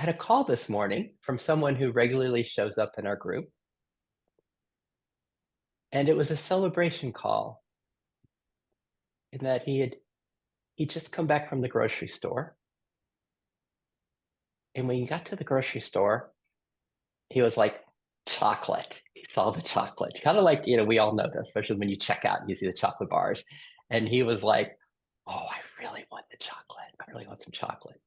had a call this morning from someone who regularly shows up in our group, and it was a celebration call in that he'd just come back from the grocery store. And when he got to the grocery store, he was like, chocolate. He saw the chocolate. Kind of like, we all know this, especially when you check out and you see the chocolate bars. And he was like, oh, I really want the chocolate. I really want some chocolate.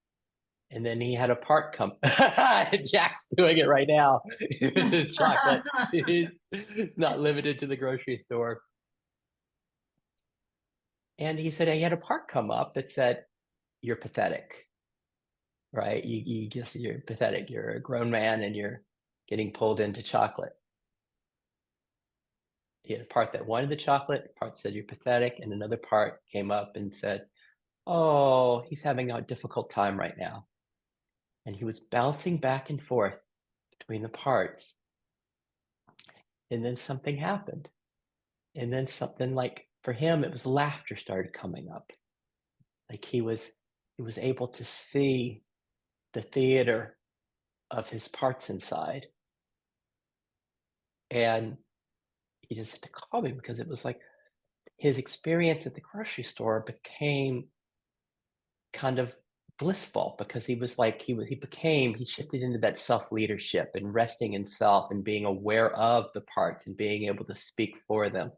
And then he had a part come. Jack's doing it right now. His chocolate is not limited to the grocery store. And he said he had a part come up that said, you're pathetic, right? You're pathetic. You're a grown man and you're getting pulled into chocolate. He had a part that wanted the chocolate, a part said you're pathetic, and another part came up and said, oh, he's having a difficult time right now. And he was bouncing back and forth between the parts. And then something happened. And then something like, for him, it was laughter started coming up. Like he was able to see the theater of his parts inside. And he just had to call me because it was like his experience at the grocery store became kind of blissful because he shifted into that self-leadership and resting in self and being aware of the parts and being able to speak for them.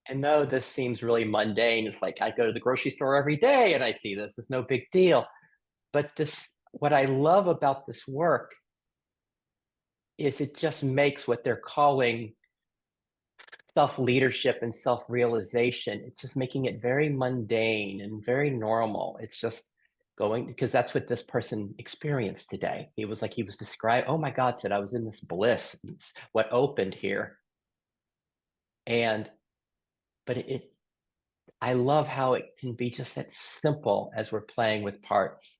And though this seems really mundane, it's like I go to the grocery store every day and I see this. It's no big deal. But what I love about this work is it just makes what they're calling self-leadership and self-realization. It's just making it very mundane and very normal. It's just going because that's what this person experienced today. He was described, oh my God, said I was in this bliss. It's what opened here. But I love how it can be just that simple as we're playing with parts.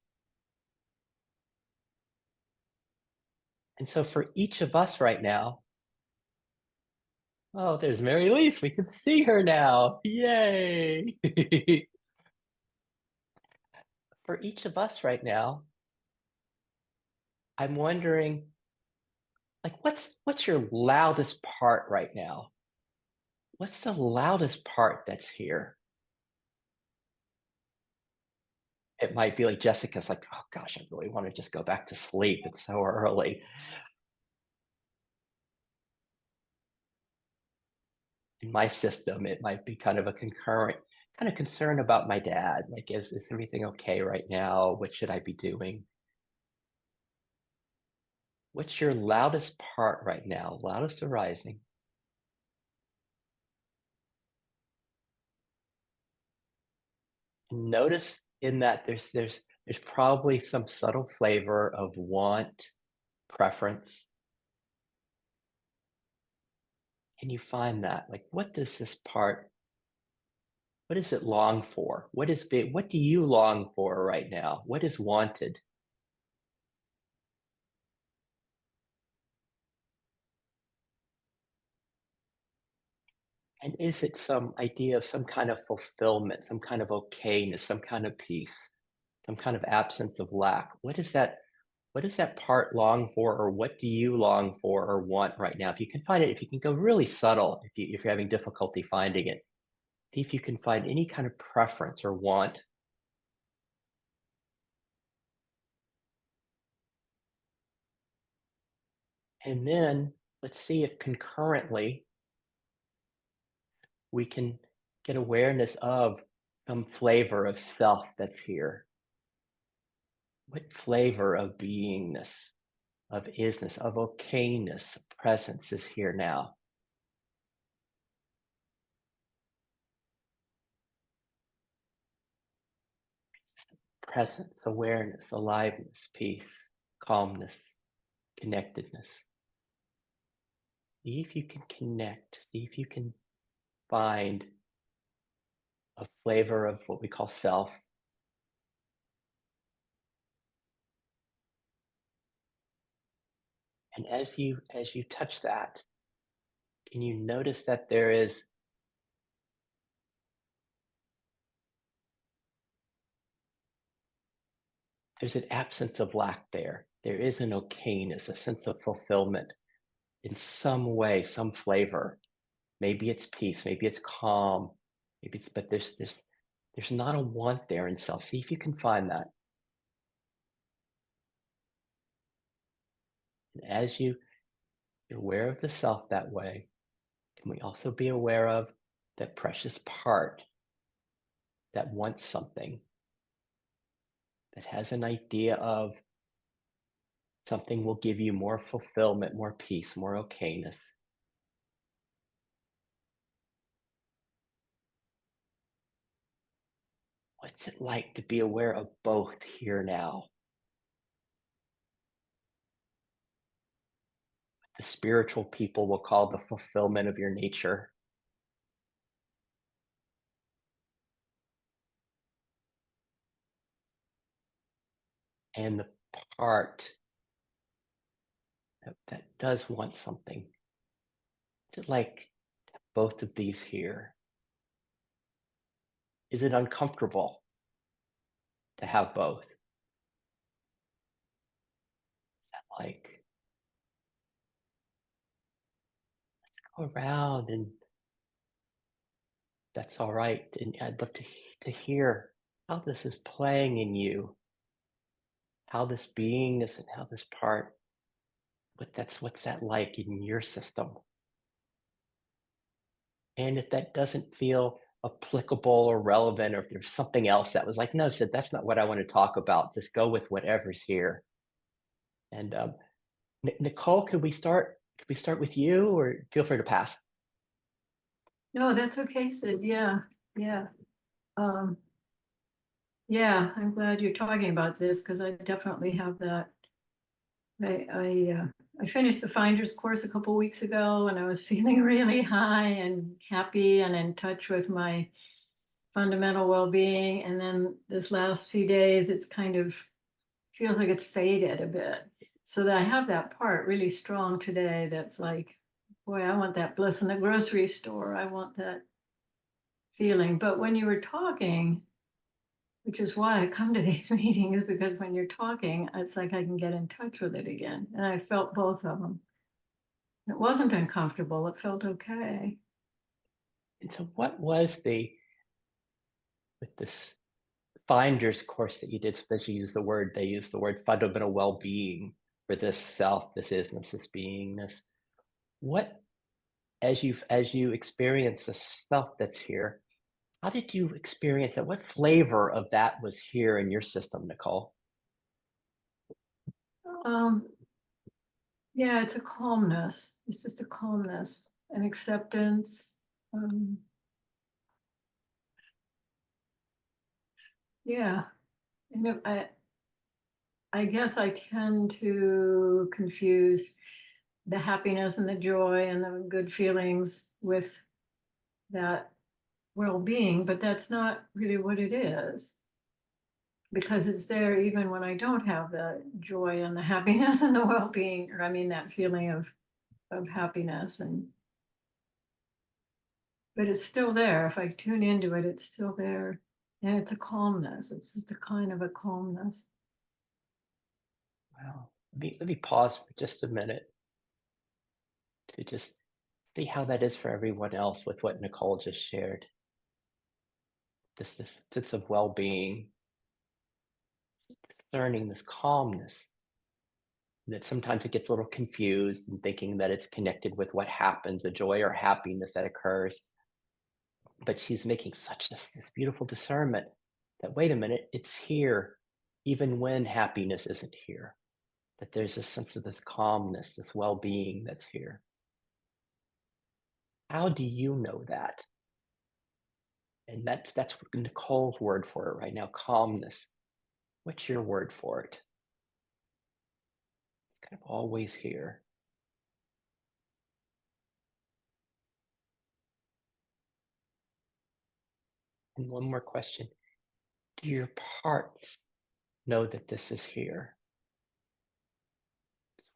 And so for each of us right now, oh, there's Mary Lise. We can see her now. Yay. For each of us right now, I'm wondering, like, what's your loudest part right now? What's the loudest part that's here? It might be like Jessica's like, oh gosh, I really want to just go back to sleep. It's so early. In my system, it might be kind of a concurrent kind of concern about my dad. Like, is everything okay right now? What should I be doing? What's your loudest part right now? Loudest arising? And notice in that there's probably some subtle flavor of want, preference. Can you find that? Like, what does this part, what does it long for? What do you long for right now? What is wanted? And is it some idea of some kind of fulfillment, some kind of okayness, some kind of peace, some kind of absence of lack? What does that part long for, or what do you long for or want right now? If you can find it, if you can go really subtle, if you're having difficulty finding it, see if you can find any kind of preference or want. And then let's see if concurrently we can get awareness of some flavor of self that's here. What flavor of beingness, of isness, of okayness, presence is here now? Presence, awareness, aliveness, peace, calmness, connectedness. See if you can connect, see if you can find a flavor of what we call self. And as you touch that, can you notice that there is there's an absence of lack there. There is an okayness, a sense of fulfillment in some way, some flavor. Maybe it's peace, maybe it's calm, maybe it's, but there's not a want there in self. See if you can find that. And as you're aware of the self that way, can we also be aware of that precious part that wants something, that has an idea of something will give you more fulfillment, more peace, more okayness. What's it like to be aware of both here now? The spiritual people will call the fulfillment of your nature. And the part that does want something. Is it like both of these here? Is it uncomfortable to have both? Is that like, go around and that's all right. And I'd love to hear how this is playing in you, how this beingness and how this part, what's that like in your system? And if that doesn't feel applicable or relevant, or if there's something else that was like, no, Sid, that's not what I want to talk about. Just go with whatever's here. And Nicole, could we start? Could we start with you, or feel free to pass? No, that's okay, Sid. Yeah, yeah. Um, yeah, I'm glad you're talking about this because I definitely have that. I finished the Finder's course a couple weeks ago and I was feeling really high and happy and in touch with my fundamental well-being. And then this last few days, it's kind of feels like it's faded a bit. So that I have that part really strong today that's like, boy, I want that bliss in the grocery store. I want that feeling. But when you were talking, which is why I come to these meetings, because when you're talking, it's like I can get in touch with it again. And I felt both of them. It wasn't uncomfortable. It felt okay. And so, what was with this Finder's course that you did? That you use the word, they use the word fundamental well-being for this self, this isness, this beingness. What, as you experience the self that's here, how did you experience it? What flavor of that was here in your system, Nicole? Um, yeah, it's a calmness. It's just a calmness, an acceptance. Um, yeah, and I guess I tend to confuse the happiness and the joy and the good feelings with that well-being, but that's not really what it is because it's there even when I don't have the joy and the happiness and the well-being, or I mean that feeling of happiness, and but it's still there. If I tune into it, it's still there. And it's a calmness. It's just a kind of a calmness. Wow. Let me pause for just a minute to just see how that is for everyone else with what Nicole just shared. This sense of well-being, discerning this calmness. And that sometimes it gets a little confused and thinking that it's connected with what happens, the joy or happiness that occurs. But she's making such this beautiful discernment that, wait a minute, it's here even when happiness isn't here. That there's a sense of this calmness, this well-being that's here. How do you know that? And that's Nicole's word for it right now, calmness. What's your word for it? It's kind of always here. And one more question. Do your parts know that this is here?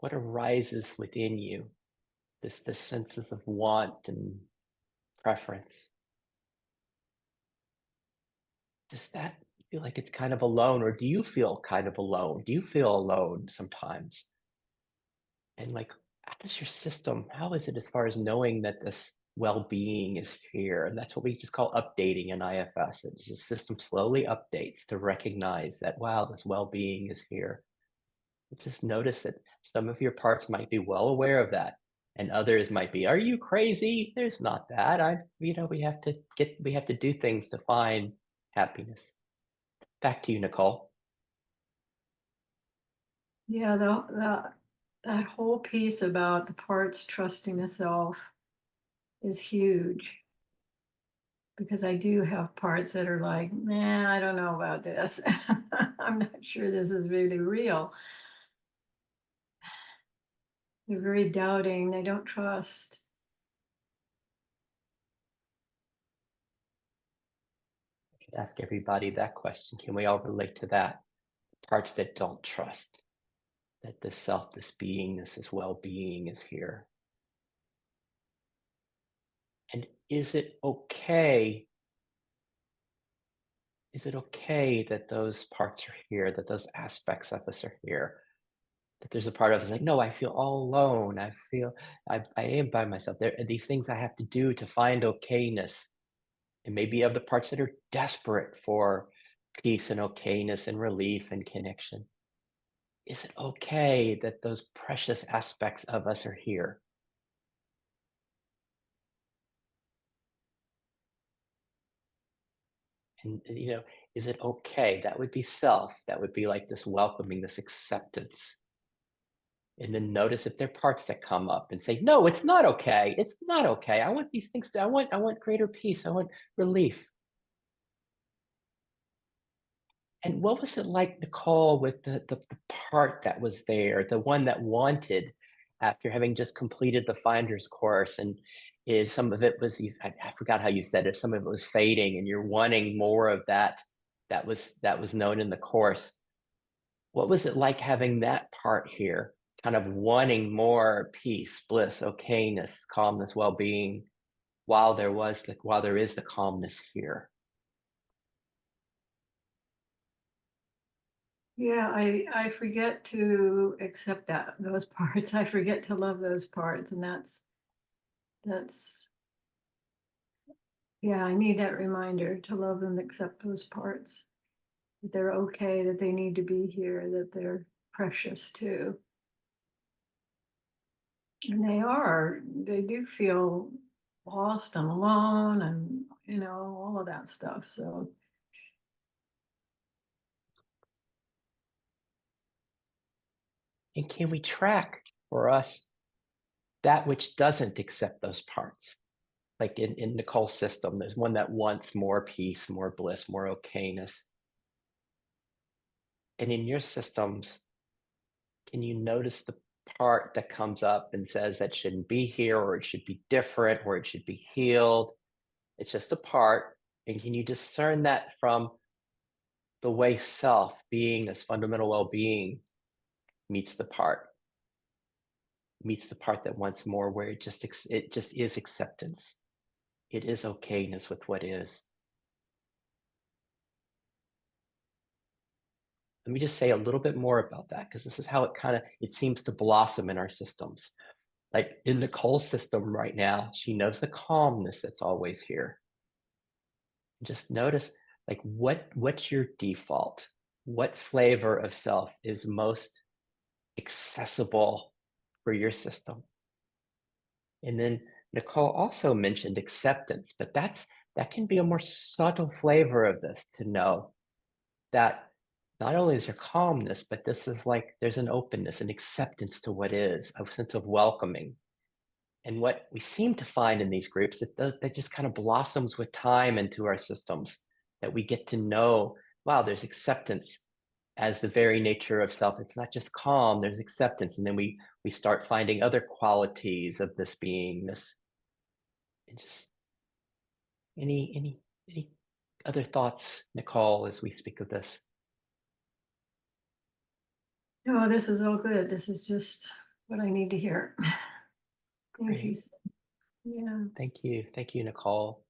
What arises within you? This senses of want and preference. Does that feel like it's kind of alone, or do you feel kind of alone? Do you feel alone sometimes? And like, how does your system, how is it as far as knowing that this well-being is here? And that's what we just call updating in IFS. It, the system slowly updates to recognize that, wow, this well-being is here. Just notice that some of your parts might be well aware of that, and others might be, are you crazy? There's not that. We have to do things to find happiness. Back to you, Nicole. Yeah, that whole piece about the parts trusting the self is huge, because I do have parts that are like, nah, I don't know about this. I'm not sure this is really real. They're very doubting, they don't trust. Ask everybody that question. Can we all relate to that? Parts that don't trust that this self, this beingness, this well-being is here. And is it okay? Is it okay that those parts are here, that those aspects of us are here? That there's a part of us like, no, I feel all alone. I feel I am by myself. There are these things I have to do to find okayness. And maybe you have the parts that are desperate for peace and okayness and relief and connection. Is it okay that those precious aspects of us are here? And, is it okay? That would be self. That would be like this welcoming, this acceptance. And then notice if there are parts that come up and say, no, it's not okay. It's not okay. I want these things to, I want greater peace. I want relief. And what was it like, Nicole, with the part that was there, the one that wanted after having just completed the finder's course? And is some of it was, I forgot how you said it, some of it was fading and you're wanting more of that that was known in the course. What was it like having that part here, kind of wanting more peace, bliss, okayness, calmness, well-being, while there is the calmness here? Yeah, I forget to accept those parts. I forget to love those parts, and that's yeah, I need that reminder to love and accept those parts. That they're okay, that they need to be here, that they're precious too. And they are. They do feel lost and alone and all of that stuff. So And can we track for us that which doesn't accept those parts? Like in Nicole's system, there's one that wants more peace, more bliss, more okayness. And in your systems, can you notice the part that comes up and says that shouldn't be here, or it should be different, or it should be healed? It's just a part. And can you discern that from the way self, being, this fundamental well-being, meets the part, meets the part that wants more, where it just is acceptance. It is okayness with what is. Let me just say a little bit more about that, because this is how it seems to blossom in our systems. Like in Nicole's system right now, she knows the calmness that's always here. Just notice, like, what's your default? What flavor of self is most accessible for your system? And then Nicole also mentioned acceptance, but that can be a more subtle flavor of this, to know that not only is there calmness, but this is like there's an openness, an acceptance to what is, a sense of welcoming. And what we seem to find in these groups, that just kind of blossoms with time into our systems, that we get to know, wow, there's acceptance as the very nature of self. It's not just calm, there's acceptance. And then we start finding other qualities of this beingness. And just any other thoughts, Nicole, as we speak of this? no, this is all good. This is just what I need to hear. Thank you. Great. Yeah. Thank you. Thank you, Nicole.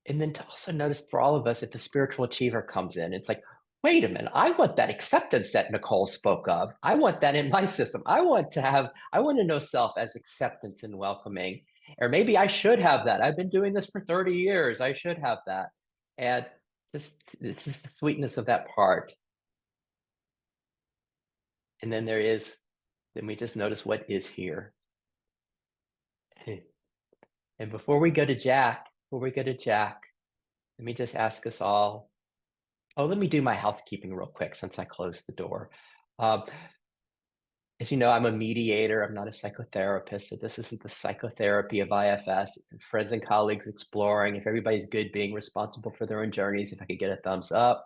And then to also notice for all of us, if the spiritual achiever comes in, it's like, wait a minute, I want that acceptance that Nicole spoke of. I want that in my system. I want to know self as acceptance and welcoming. Or maybe I should have that. I've been doing this for 30 years. I should have that. And just it's just the sweetness of that part. And then we just notice what is here. And before we go to Jack, let me just ask us all. Oh, let me do my housekeeping real quick since I closed the door. Um, as you know, I'm a mediator. I'm not a psychotherapist. So this isn't the psychotherapy of IFS. It's friends and colleagues exploring. If everybody's good, being responsible for their own journeys, if I could get a thumbs up.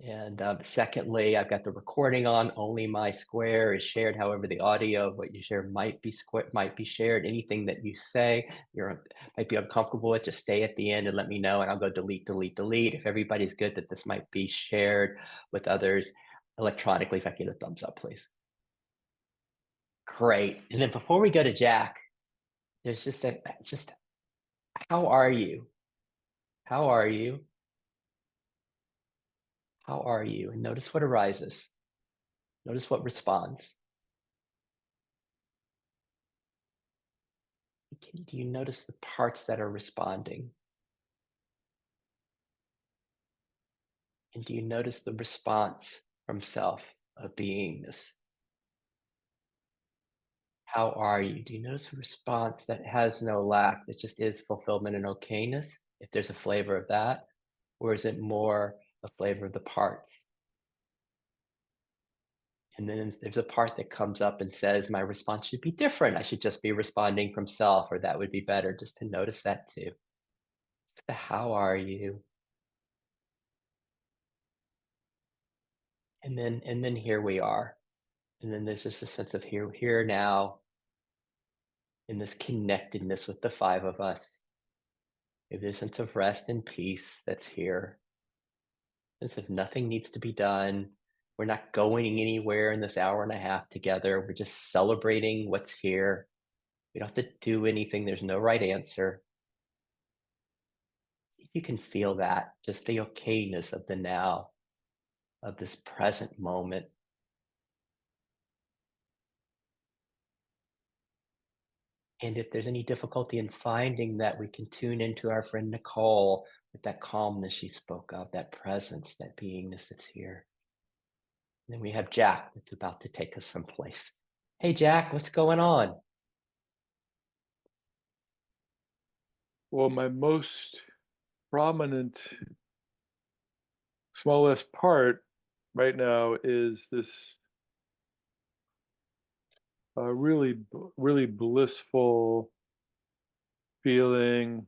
And secondly, I've got the recording on. Only my square is shared. However, the audio of what you share might be shared. Anything that you say might be uncomfortable with, just stay at the end and let me know, and I'll go delete, delete, delete. If everybody's good that this might be shared with others electronically, if I get a thumbs up, please. Great. And then before we go to Jack, there's just how are you? How are you? How are you? And notice what arises. Notice what responds. Do you notice the parts that are responding? And do you notice the response from self of beingness? How are you? Do you notice a response that has no lack, that just is fulfillment and okayness? If there's a flavor of that, or is it more a flavor of the parts? And then if there's a part that comes up and says, my response should be different. I should just be responding from self, or that would be better, just to notice that too. Just the how are you? And then here we are. And then there's just a sense of here now, in this connectedness with the five of us. If there's a sense of rest and peace that's here, sense of nothing needs to be done. We're not going anywhere in this hour and a half together. We're just celebrating what's here. We don't have to do anything. There's no right answer. If you can feel that, just the okayness of the now, of this present moment. And if there's any difficulty in finding that, we can tune into our friend Nicole with that calmness she spoke of, that presence, that beingness that's here. And then we have Jack that's about to take us someplace. Hey, Jack, what's going on? Well, my most prominent smallest part right now is this really blissful feeling.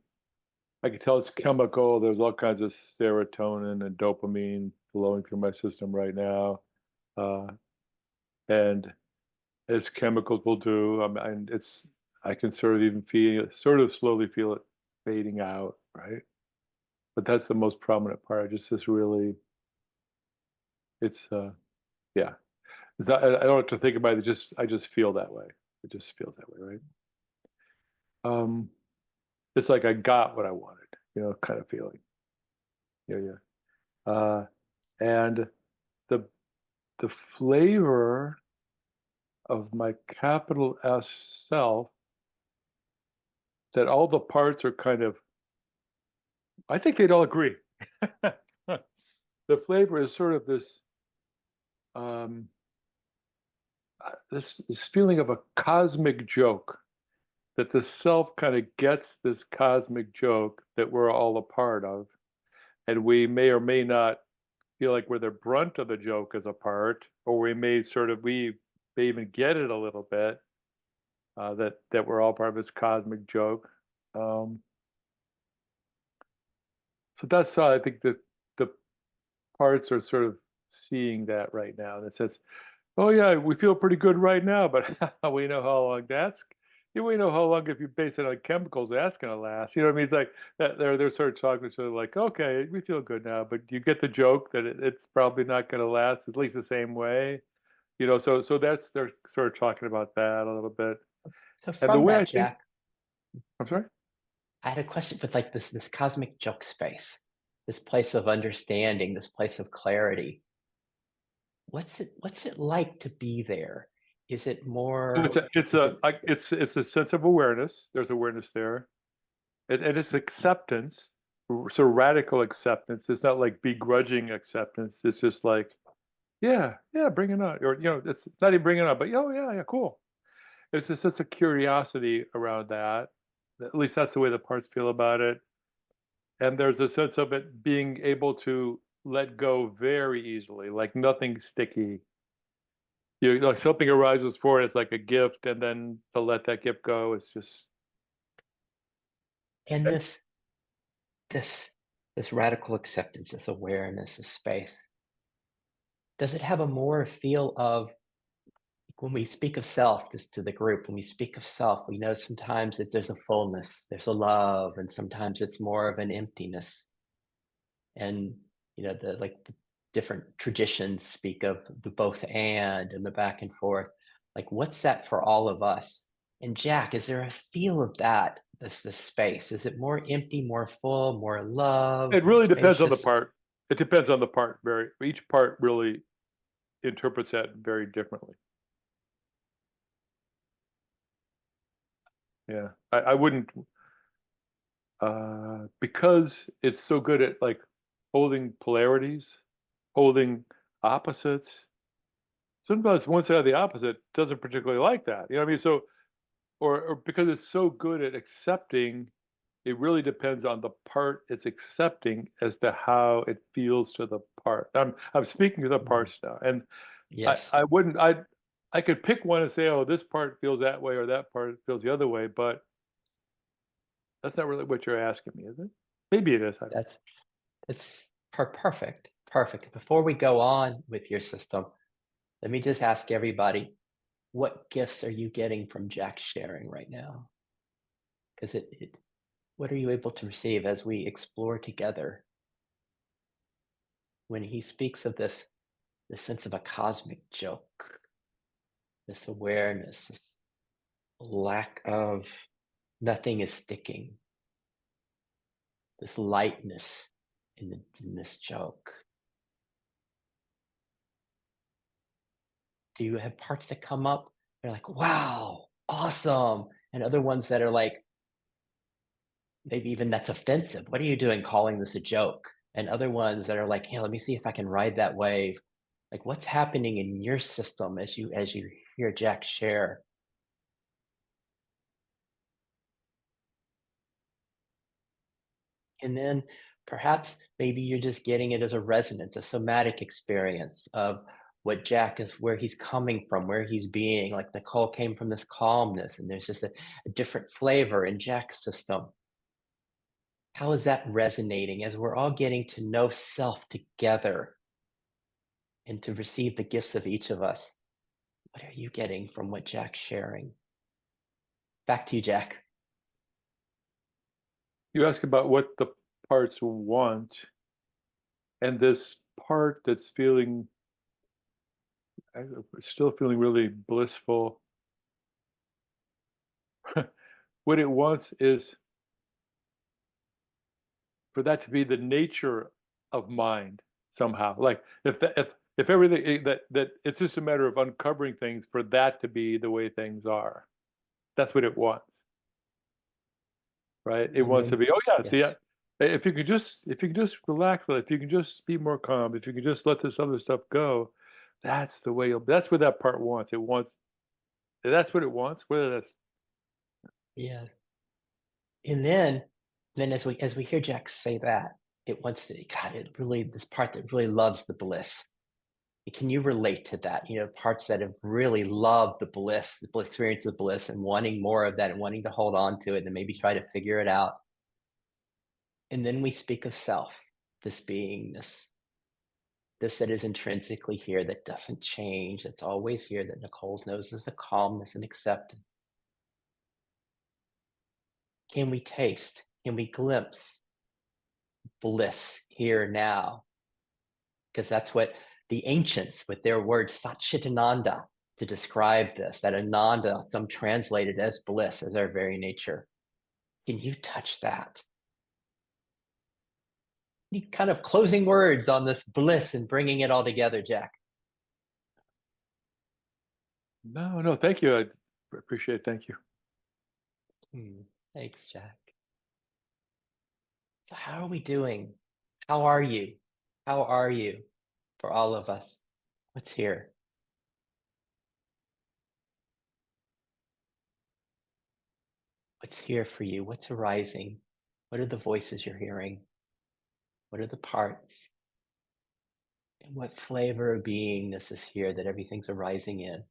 I can tell it's chemical. There's all kinds of serotonin and dopamine flowing through my system right now, and as chemicals will do, and I can sort of even sort of slowly feel it fading out, right? But that's the most prominent part. Just this really, it's yeah. I don't have to think about it. I just feel that way. It just feels that way, right? Um, it's like I got what I wanted, kind of feeling. Yeah, yeah. And the the flavor of my capital S self, that all the parts are kind of, I think they'd all agree. The flavor is sort of um, this feeling of a cosmic joke, that the self kind of gets this cosmic joke that we're all a part of, and we may or may not feel like we're the brunt of the joke as a part, or we may even get it a little bit, that we're all part of this cosmic joke. Um, so that's how I think that the parts are sort of seeing that right now. And it says, "Oh yeah, we feel pretty good right now, but we know how long we know how long, if you base it on chemicals, that's going to last." You know what I mean? It's like that they're sort of talking to each other like, "Okay, we feel good now, but you get the joke that it's probably not going to last at least the same way." So that's, they're sort of talking about that a little bit. So And the from way I that, think, Jack, I'm sorry. I had a question with like this cosmic joke space, this place of understanding, this place of clarity. What's it like to be there? Is it more? Is it It's a sense of awareness. There's awareness there, and it's acceptance. So radical acceptance. It's not like begrudging acceptance. It's just like, yeah, yeah, bring it on, or it's not even bring it on, but oh yeah, yeah, cool. It's just such a curiosity around that. At least that's the way the parts feel about it. And there's a sense of it being able to let go very easily, like nothing sticky. Like something arises for it, it's like a gift, and then to let that gift go, it's just and this this radical acceptance, this awareness, this space? Does it have a more feel of when we speak of self, just to the group, when we speak of self, we know sometimes that there's a fullness, there's a love, and sometimes it's more of an emptiness. And the different traditions speak of the both and the back and forth. Like, what's that for all of us? And Jack, is there a feel of that? This space, is it more empty, more full, more love, it more really depends on the spacious? part. It depends on the part. Very each part really interprets that very differently. Yeah, I wouldn't because it's so good at like holding polarities, holding opposites. Sometimes one side of the opposite doesn't particularly like that. You know what I mean? So, or because it's so good at accepting, it really depends on the part it's accepting as to how it feels to the part. I'm speaking to the Mhm. parts now, and Yes. I wouldn't I could pick one and say, oh, this part feels that way or that part feels the other way, but that's not really what you're asking me, is it? Maybe it is. I don't know. That's it's perfect. Perfect. Before we go on with your system, let me just ask everybody, what gifts are you getting from Jack's sharing right now? Because what are you able to receive as we explore together when he speaks of this sense of a cosmic joke, this awareness, this lack of nothing is sticking, this lightness in this joke? Do you have parts that come up? They're like, wow, awesome. And other ones that are like, maybe even that's offensive. What are you doing calling this a joke? And other ones that are like, hey, let me see if I can ride that wave. Like, what's happening in your system as you hear Jack share? And then perhaps maybe you're just getting it as a resonance, a somatic experience of what Jack is, where he's coming from, where he's being. Like Nicole came from this calmness, and there's just a different flavor in Jack's system. How is that resonating as we're all getting to know self together and to receive the gifts of each of us? What are you getting from what Jack's sharing? Back to you, Jack. You ask about what the parts want, and this part that's still feeling really blissful. What it wants is for that to be the nature of mind somehow. Like if everything that it's just a matter of uncovering things for that to be the way things are. That's what it wants, right? It And wants to then, be, oh yeah, see, yes, if you can just relax, if you can just be more calm, if you can just let this other stuff go, that's the way that's what that part wants. It wants that's what it wants, whether that's yes. And then as we hear Jack say that, it wants to, God, it really, this part that really loves the bliss. Can you relate to that? Parts that have really loved the bliss experience of bliss and wanting more of that and wanting to hold on to it and maybe try to figure it out. And then we speak of self, this beingness, this that is intrinsically here, that doesn't change, that's always here, that Nicole's knows as a calmness and acceptance. Can we taste? Can we glimpse bliss here now? Because that's what the ancients, with their word Satchitananda, to describe this, that Ananda, some translated as bliss, as our very nature. Can you touch that? Any kind of closing words on this bliss and bringing it all together, Jack? No, thank you. I appreciate it. Thank you. Thanks, Jack. So how are we doing? How are you? How are you for all of us? What's here? What's here for you? What's arising? What are the voices you're hearing? What are the parts? And what flavor of beingness is here that everything's arising in?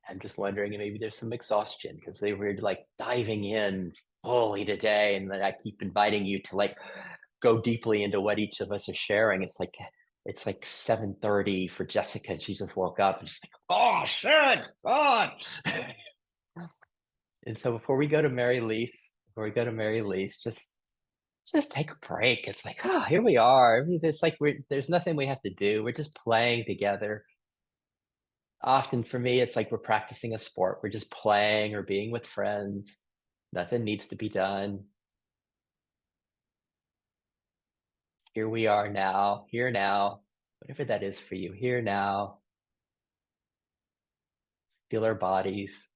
I'm just wondering, and maybe there's some exhaustion because they were like diving in fully today, and then I keep inviting you to like go deeply into what each of us are sharing. It's like 7:30 for Jessica, and she just woke up and she's like, "Oh shit, God!" And so before we go to Mary Lise, just take a break. It's like, oh, here we are. It's like there's nothing we have to do. We're just playing together. Often for me, it's like we're practicing a sport. We're just playing or being with friends. Nothing needs to be done. Here we are now, here now, whatever that is for you, here now. Feel our bodies.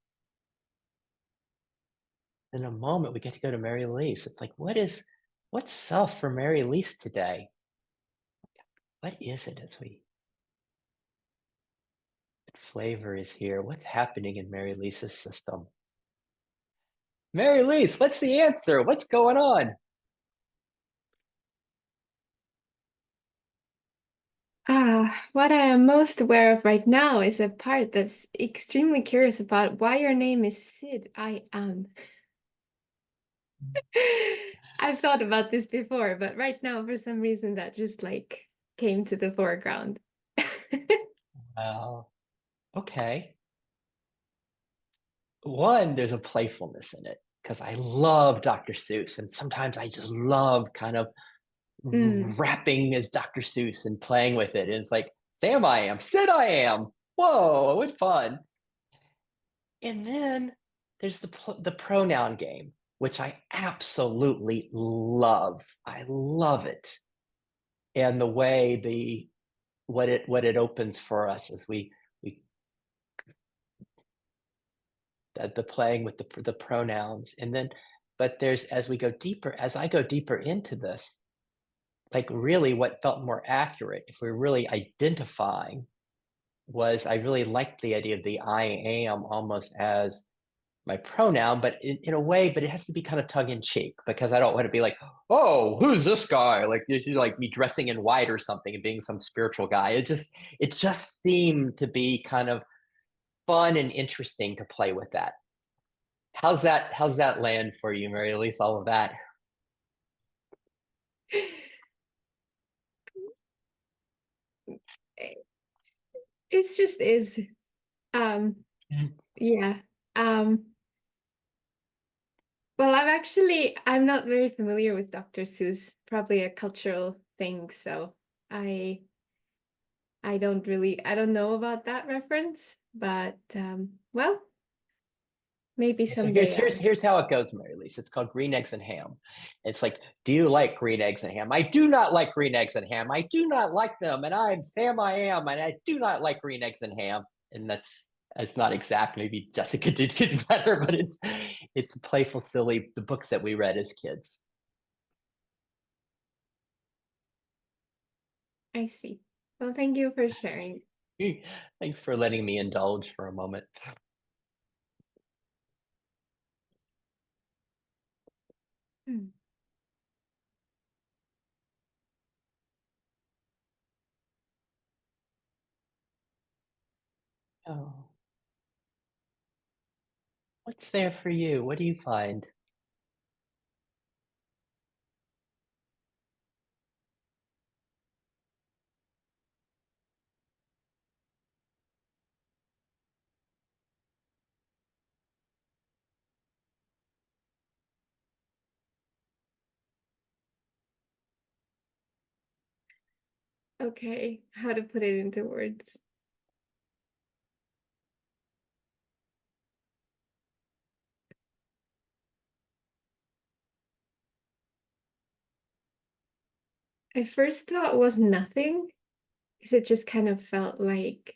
In a moment, we get to go to Mary Lise. It's like, what's self for Mary Lise today? What is it what flavor is here? What's happening in Mary Lisa's system? Mary Lise, what's the answer? What's going on? What I am most aware of right now is a part that's extremely curious about why your name is Sid. I am. I've thought about this before, but right now, for some reason, that just like came to the foreground. Well, okay. One, there's a playfulness in it because I love Dr. Seuss, and sometimes I just love kind of Mm, rapping as Dr. Seuss and playing with it. And it's like, Sam I am, Sid I am. Whoa, what fun. And then there's the pronoun game, which I absolutely love. I love it. And the way what it opens for us as we the playing with the pronouns. And then but there's as I go deeper into this, like really what felt more accurate, if we're really identifying, was I really liked the idea of the I am almost as my pronoun, but in a way, but it has to be kind of tongue in cheek because I don't want to be like, oh, who's this guy? Like you like me dressing in white or something and being some spiritual guy. It just seemed to be kind of fun and interesting to play with that. How's that land for you, Mary Elise? All of that. it's just is. Um, yeah. Um, well, I'm not very familiar with Dr. Seuss, probably a cultural thing, so I I don't know about that reference, but well, maybe So here's someday here's I'll. here's how it goes, Mary Lisa. It's called green eggs and ham. It's like, do you like green eggs and ham? I do not like green eggs and ham. I do not like them, and I'm Sam I am, and I do not like green eggs and ham. And it's not exact. Maybe Jessica did get better, but it's playful, silly. The books that we read as kids. I see. Well, thank you for sharing. Thanks for letting me indulge for a moment. Hmm. Oh, what's there for you? What do you find? Okay, how to put it into words. I first thought was nothing, because it just kind of felt like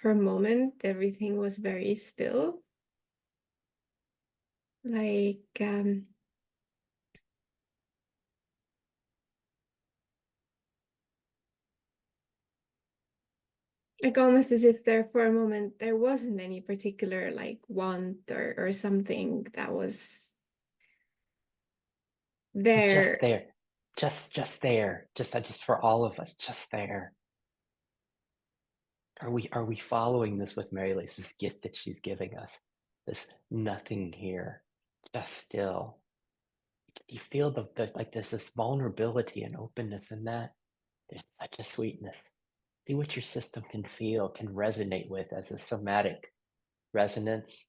for a moment everything was very still. Like like almost as if there for a moment there wasn't any particular like want or something that was Just there. there. Just there. Just for all of us, just there. Are we following this with Mary Lace, this gift that she's giving us? This nothing here, just still. You feel the like there's this vulnerability and openness in that. There's such a sweetness. See what your system can feel, can resonate with as a somatic resonance,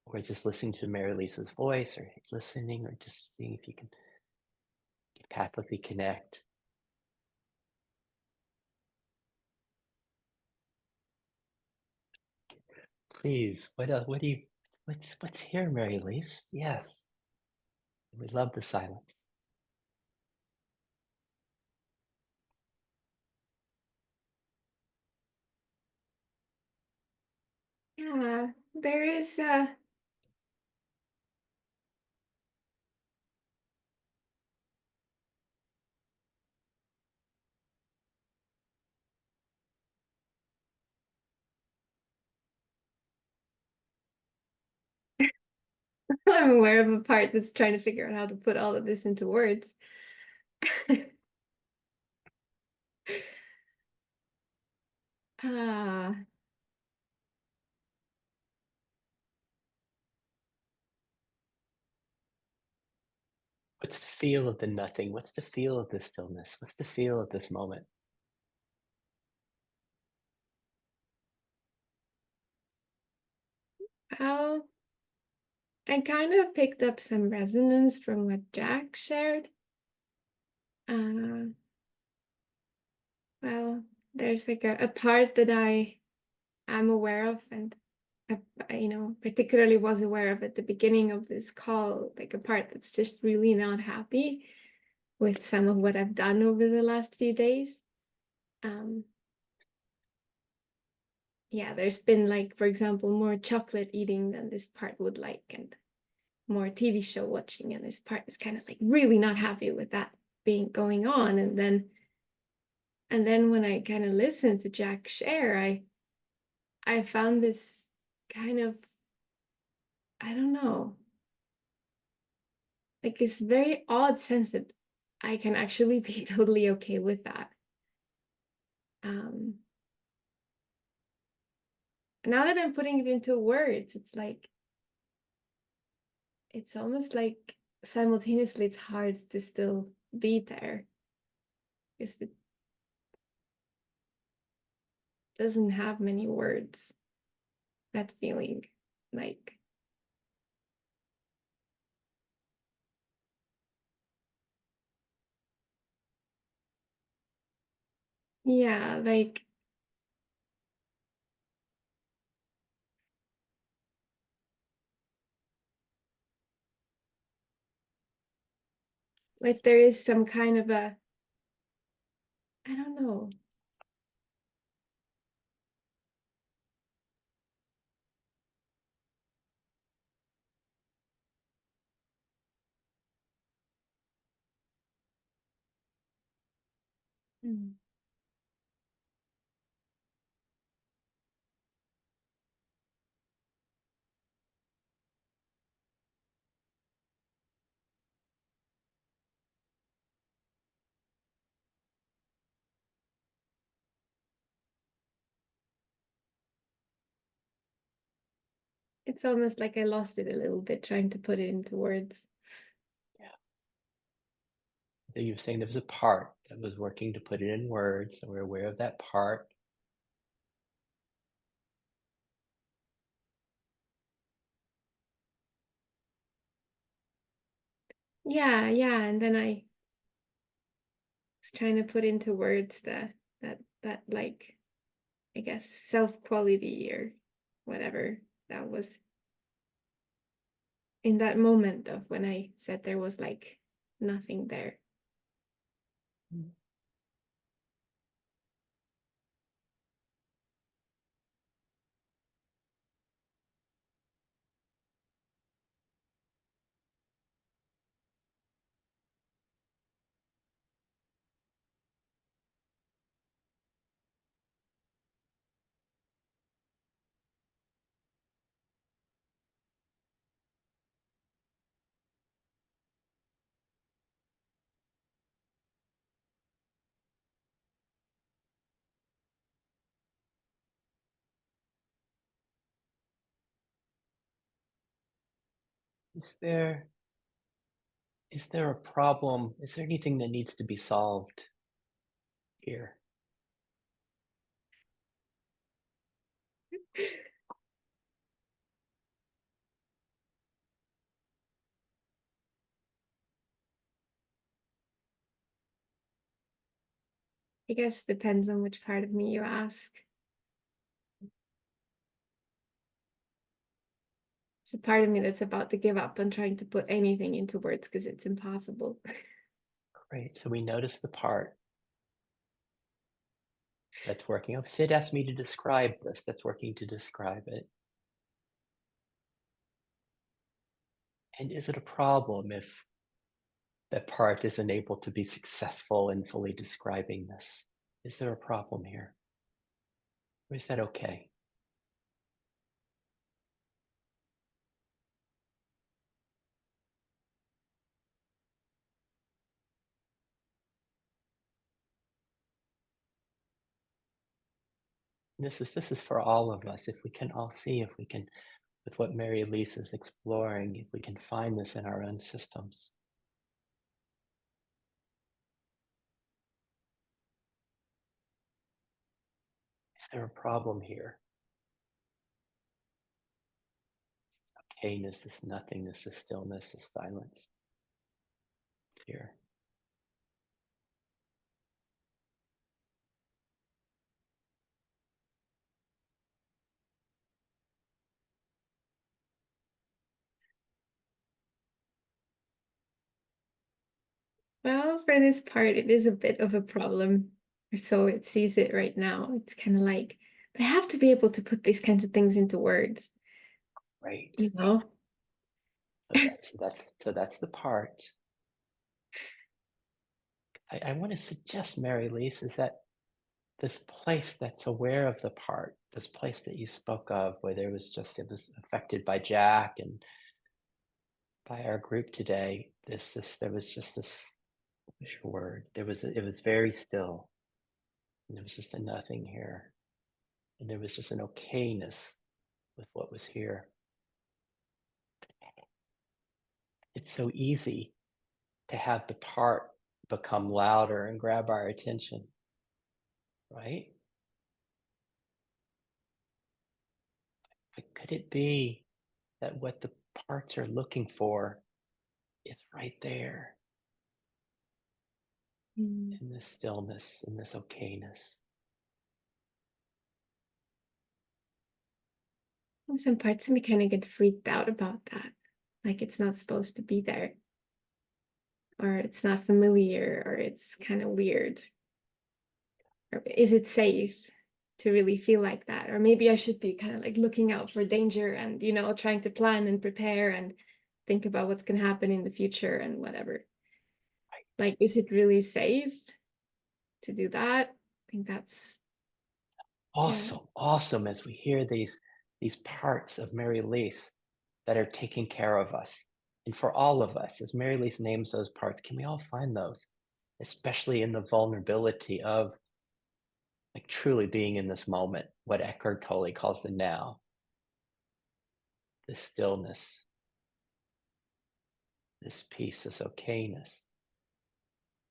or just listening to Mary Lisa's voice, or listening, or just seeing if you can pathically connect. Please, what do you, what's here, Mary Lisa? Yes, we love the silence. Yeah, there is a I'm aware of a part that's trying to figure out how to put all of this into words. Ah, What's the feel of the nothing? What's the feel of the stillness? What's the feel of this moment? well, I kind of picked up some resonance from what Jack shared. Uh, well, there's like a part that I am aware of, and particularly was aware of at the beginning of this call, like a part that's just really not happy with some of what I've done over the last few days. Um, yeah, there's been like, for example, more chocolate eating than this part would like, and more TV show watching, and this part is kind of like really not happy with that being going on. And then when I kind of listened to Jack share, I found this kind of, I don't know, like this very odd sense that I can actually be totally okay with that. Now that I'm putting it into words, it's almost like simultaneously it's hard to still be there, because it doesn't have many words, that feeling. Like, yeah, like there is some kind of a, I don't know. Mm. It's almost like I lost it a little bit trying to put it into words. So you were saying there was a part that was working to put it in words, and we're aware of that part. Yeah, and then I was trying to put into words that like, I guess, self-quality or whatever that was in that moment of when I said there was like nothing there. Is there a problem? Is there anything that needs to be solved here? I guess depends on which part of me you ask. It's a part of me that's about to give up on trying to put anything into words because it's impossible. Great. So we notice the part that's working. Oh, Sid asked me to describe this. That's working to describe it. And is it a problem if that part isn't able to be successful in fully describing this? Is there a problem here? Or is that okay? This is for all of us. If we can all see, if we can, with what Mary Elise is exploring, if we can find this in our own systems. Is there a problem here? Okayness, this nothingness, this stillness, this silence. Here. Well, for this part, it is a bit of a problem. Or so it sees it right now. It's kind of like, but I have to be able to put these kinds of things into words, Right. you know? So that's the part. I want to suggest, Mary Lise, is that this place that's aware of the part, this place that you spoke of, where it was affected by Jack and by our group today. There was just this, what's your word? It was very still. And there was just a nothing here. And there was just an okayness with what was here. It's so easy to have the part become louder and grab our attention, right? But could it be that what the parts are looking for is right there Mm. in this stillness, in this okayness? Some parts of me kind of get freaked out about that. Like it's not supposed to be there. Or it's not familiar, or it's kind of weird. Or is it safe to really feel like that? Or maybe I should be kind of like looking out for danger and, trying to plan and prepare and think about what's going to happen in the future and whatever. Like, is it really safe to do that? I think that's Awesome as we hear these parts of Mary Lise that are taking care of us. And for all of us, as Mary Lise names those parts, can we all find those? Especially in the vulnerability of like truly being in this moment, what Eckhart Tolle calls the now, the stillness, this peace, this okayness.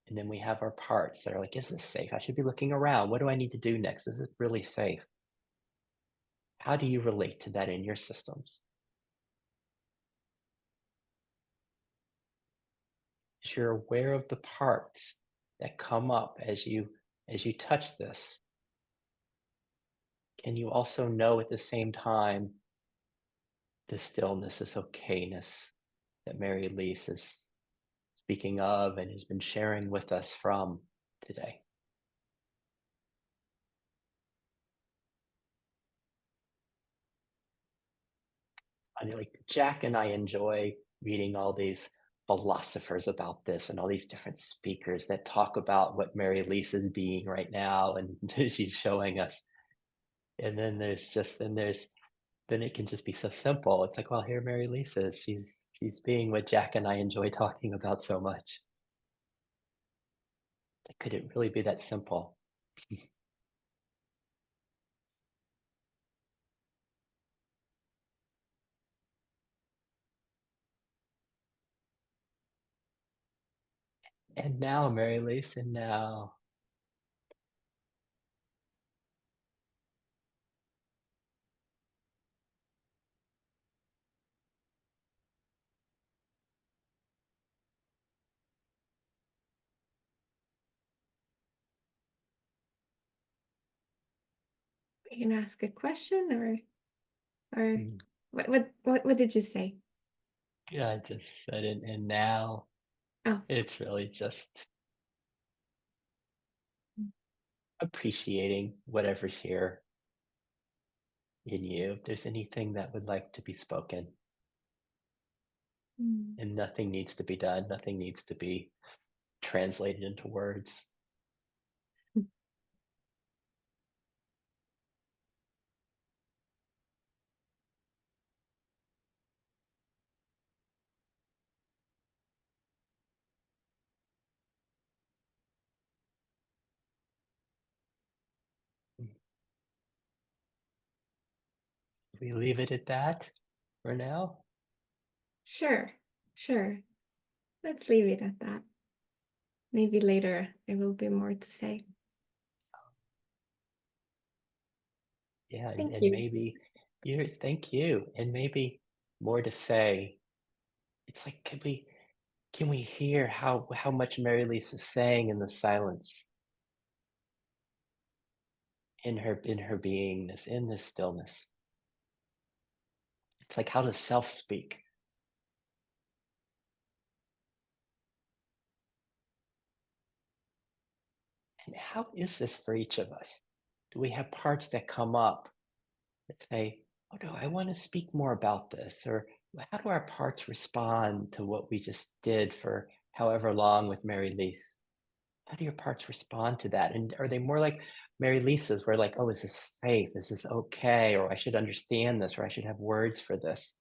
And then we have our parts that are like, is this safe? I should be looking around. What do I need to do next? Is it really safe? How do you relate to that in your systems? As you're aware of the parts that come up as you touch this, can you also know at the same time the stillness, this okayness that Mary Elise is speaking of and has been sharing with us from today? I mean, like Jack and I enjoy reading all these philosophers about this and all these different speakers that talk about what Mary Lisa is being right now and she's showing us. And then then it can just be so simple. It's like, well, here Mary Lisa is. She's being what Jack and I enjoy talking about so much. Like, could it really be that simple? And now, Mary Lisa, now. You can ask a question or Mm, what did you say? yeah, I just said it. And now Oh, it's really just appreciating whatever's here in you. If there's anything that would like to be spoken, mm. and nothing needs to be done, nothing needs to be translated into words. We leave it at that for now. Sure, sure. Let's leave it at that. Maybe later there will be more to say. Yeah, Thank and you. maybe you thank you, and maybe more to say. It's like, can we hear how much Mary Lisa's saying in the silence, in her beingness, in this stillness? It's like, how does self speak? And how is this for each of us? Do we have parts that come up that say, oh no, I want to speak more about this? Or how do our parts respond to what we just did for however long with Mary Lisa? How do your parts respond to that? And are they more like Mary Lisa's, where like, oh, is this safe? Is this okay? Or I should understand this, or I should have words for this.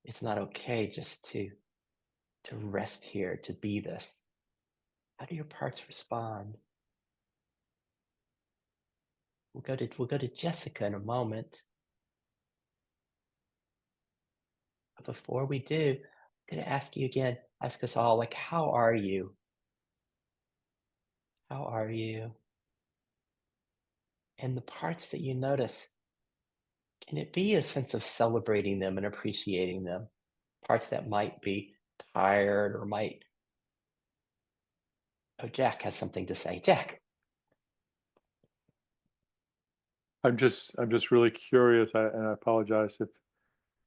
It's not okay just to rest here, to be this. How do your parts respond? We'll go to Jessica in a moment. But before we do, I'm gonna ask you again, ask us all, like, how are you? How are you? And the parts that you notice, can it be a sense of celebrating them and appreciating them? Parts that might be tired or might. Oh, Jack has something to say. Jack. I'm just really curious, and I apologize if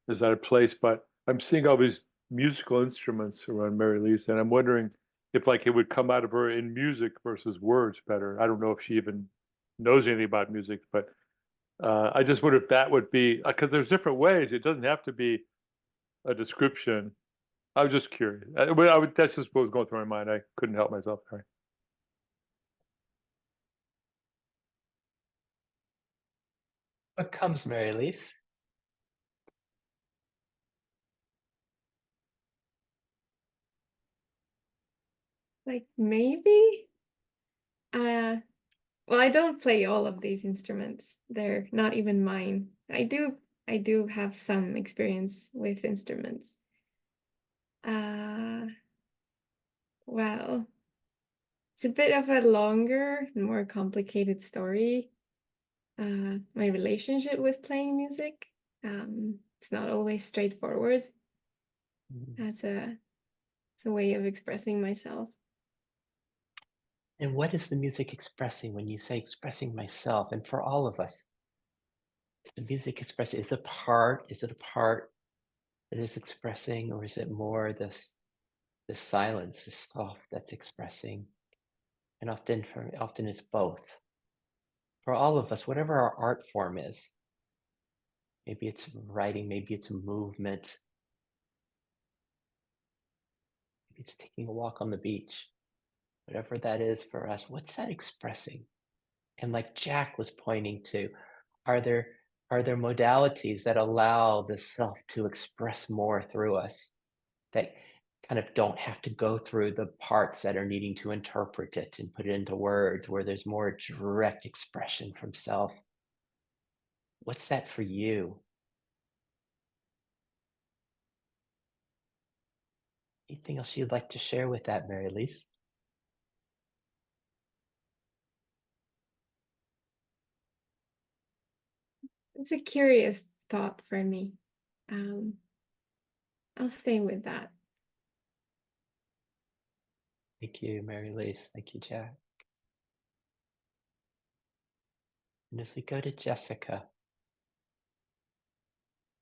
is out of place, but I'm seeing all these musical instruments around Mary Lisa, and I'm wondering if like it would come out of her in music versus words better. I don't know if she even knows anything about music, but I just wonder if that would be because there's different ways. It doesn't have to be a description. I was just curious. That's just what was going through my mind. I couldn't help myself. Sorry. What comes, Mary Lise? Like maybe well, I don't play all of these instruments. They're not even mine. I do have some experience with instruments. Uh well, it's a bit of a longer, more complicated story. My relationship with playing music. It's not always straightforward as it's a way of expressing myself. And what is the music expressing when you say expressing myself? And for all of us, is the music expressing, is it a part that is expressing, or is it more this This silence, this soft that's expressing. And often it's both. For all of us, whatever our art form is, maybe it's writing, maybe it's movement, maybe it's taking a walk on the beach, whatever that is for us, what's that expressing? And like Jack was pointing to, are there are there modalities that allow the self to express more through us that kind of don't have to go through the parts that are needing to interpret it and put it into words where there's more direct expression from self? What's that for you? Anything else you'd like to share with that, Mary Lise? It's a curious thought for me. Um, I'll stay with that. Thank you, Mary Lise. Thank you, Jack. And as we go to Jessica,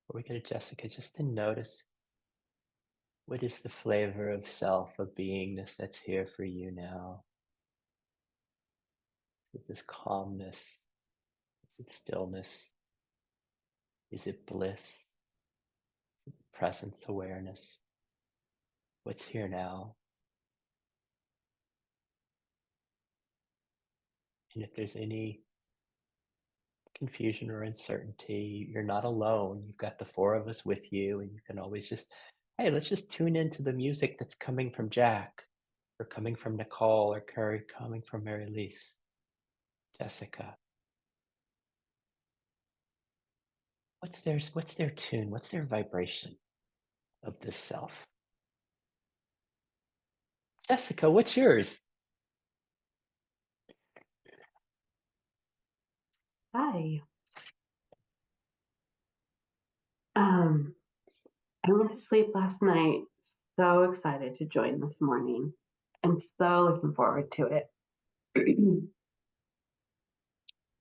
before we go to Jessica, just to notice, what is the flavor of self, of beingness that's here for you now? With this calmness, is it stillness? Is it bliss? Presence awareness? What's here now? And if there's any confusion or uncertainty, you're not alone. You've got the four of us with you, and you can always just, hey, let's just tune into the music that's coming from Jack, or coming from Nicole, or coming from Mary Lise, Jessica. What's their tune? What's their vibration of this self? Jessica, what's yours? Hi. I went to sleep last night, so excited to join this morning and so looking forward to it. And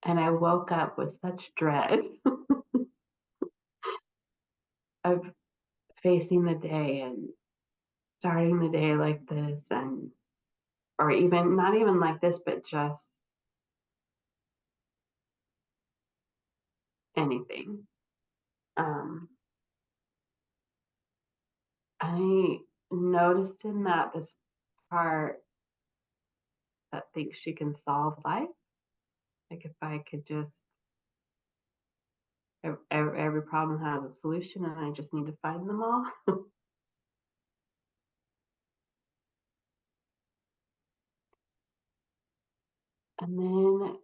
I woke up with such dread of facing the day and starting the day like this, and or even not even like this, but just anything. I noticed in that this part that thinks she can solve life. Like if I could just, every problem has a solution and I just need to find them all. And then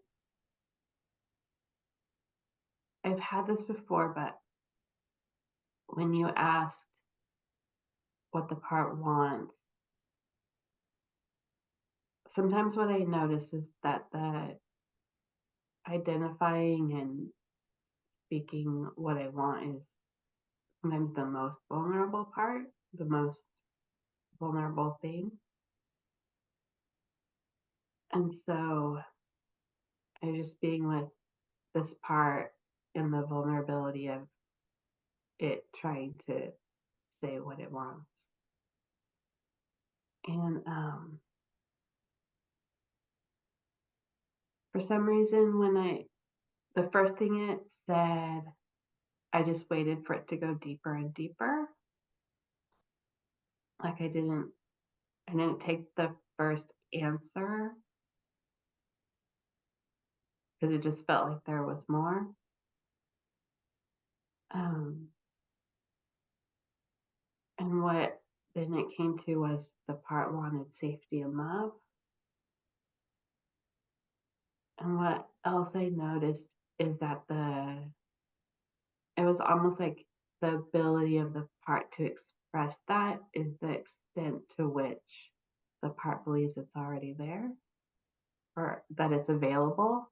I've had this before, but when you asked what the part wants, sometimes what I notice is that the identifying and speaking what I want is sometimes the most vulnerable part, the most vulnerable thing. And so I just being with this part and the vulnerability of it trying to say what it wants. And for some reason, the first thing it said, I just waited for it to go deeper and deeper. Like I didn't take the first answer because it just felt like there was more. And what then it came to was the part wanted safety and love. And what else I noticed is that it was almost like the ability of the part to express that is the extent to which the part believes it's already there or that it's available.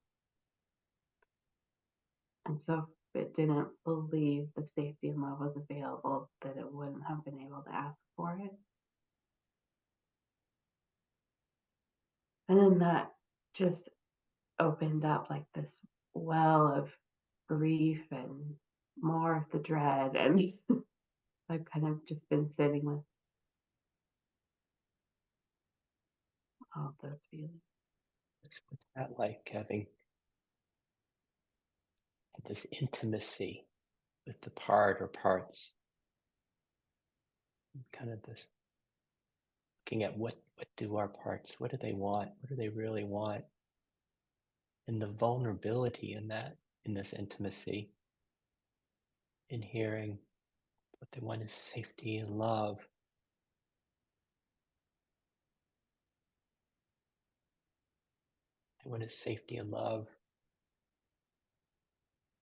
And so if it didn't believe the safety and love was available, that it wouldn't have been able to ask for it. And then that just opened up like this well of grief and more of the dread. And I've kind of just been sitting with all of those feelings. What's that like, having this intimacy with the part or parts? Kind of this looking at what do our parts, what do they want? What do they really want? And the vulnerability in that, in this intimacy, in hearing what they want is safety and love. They want is safety and love.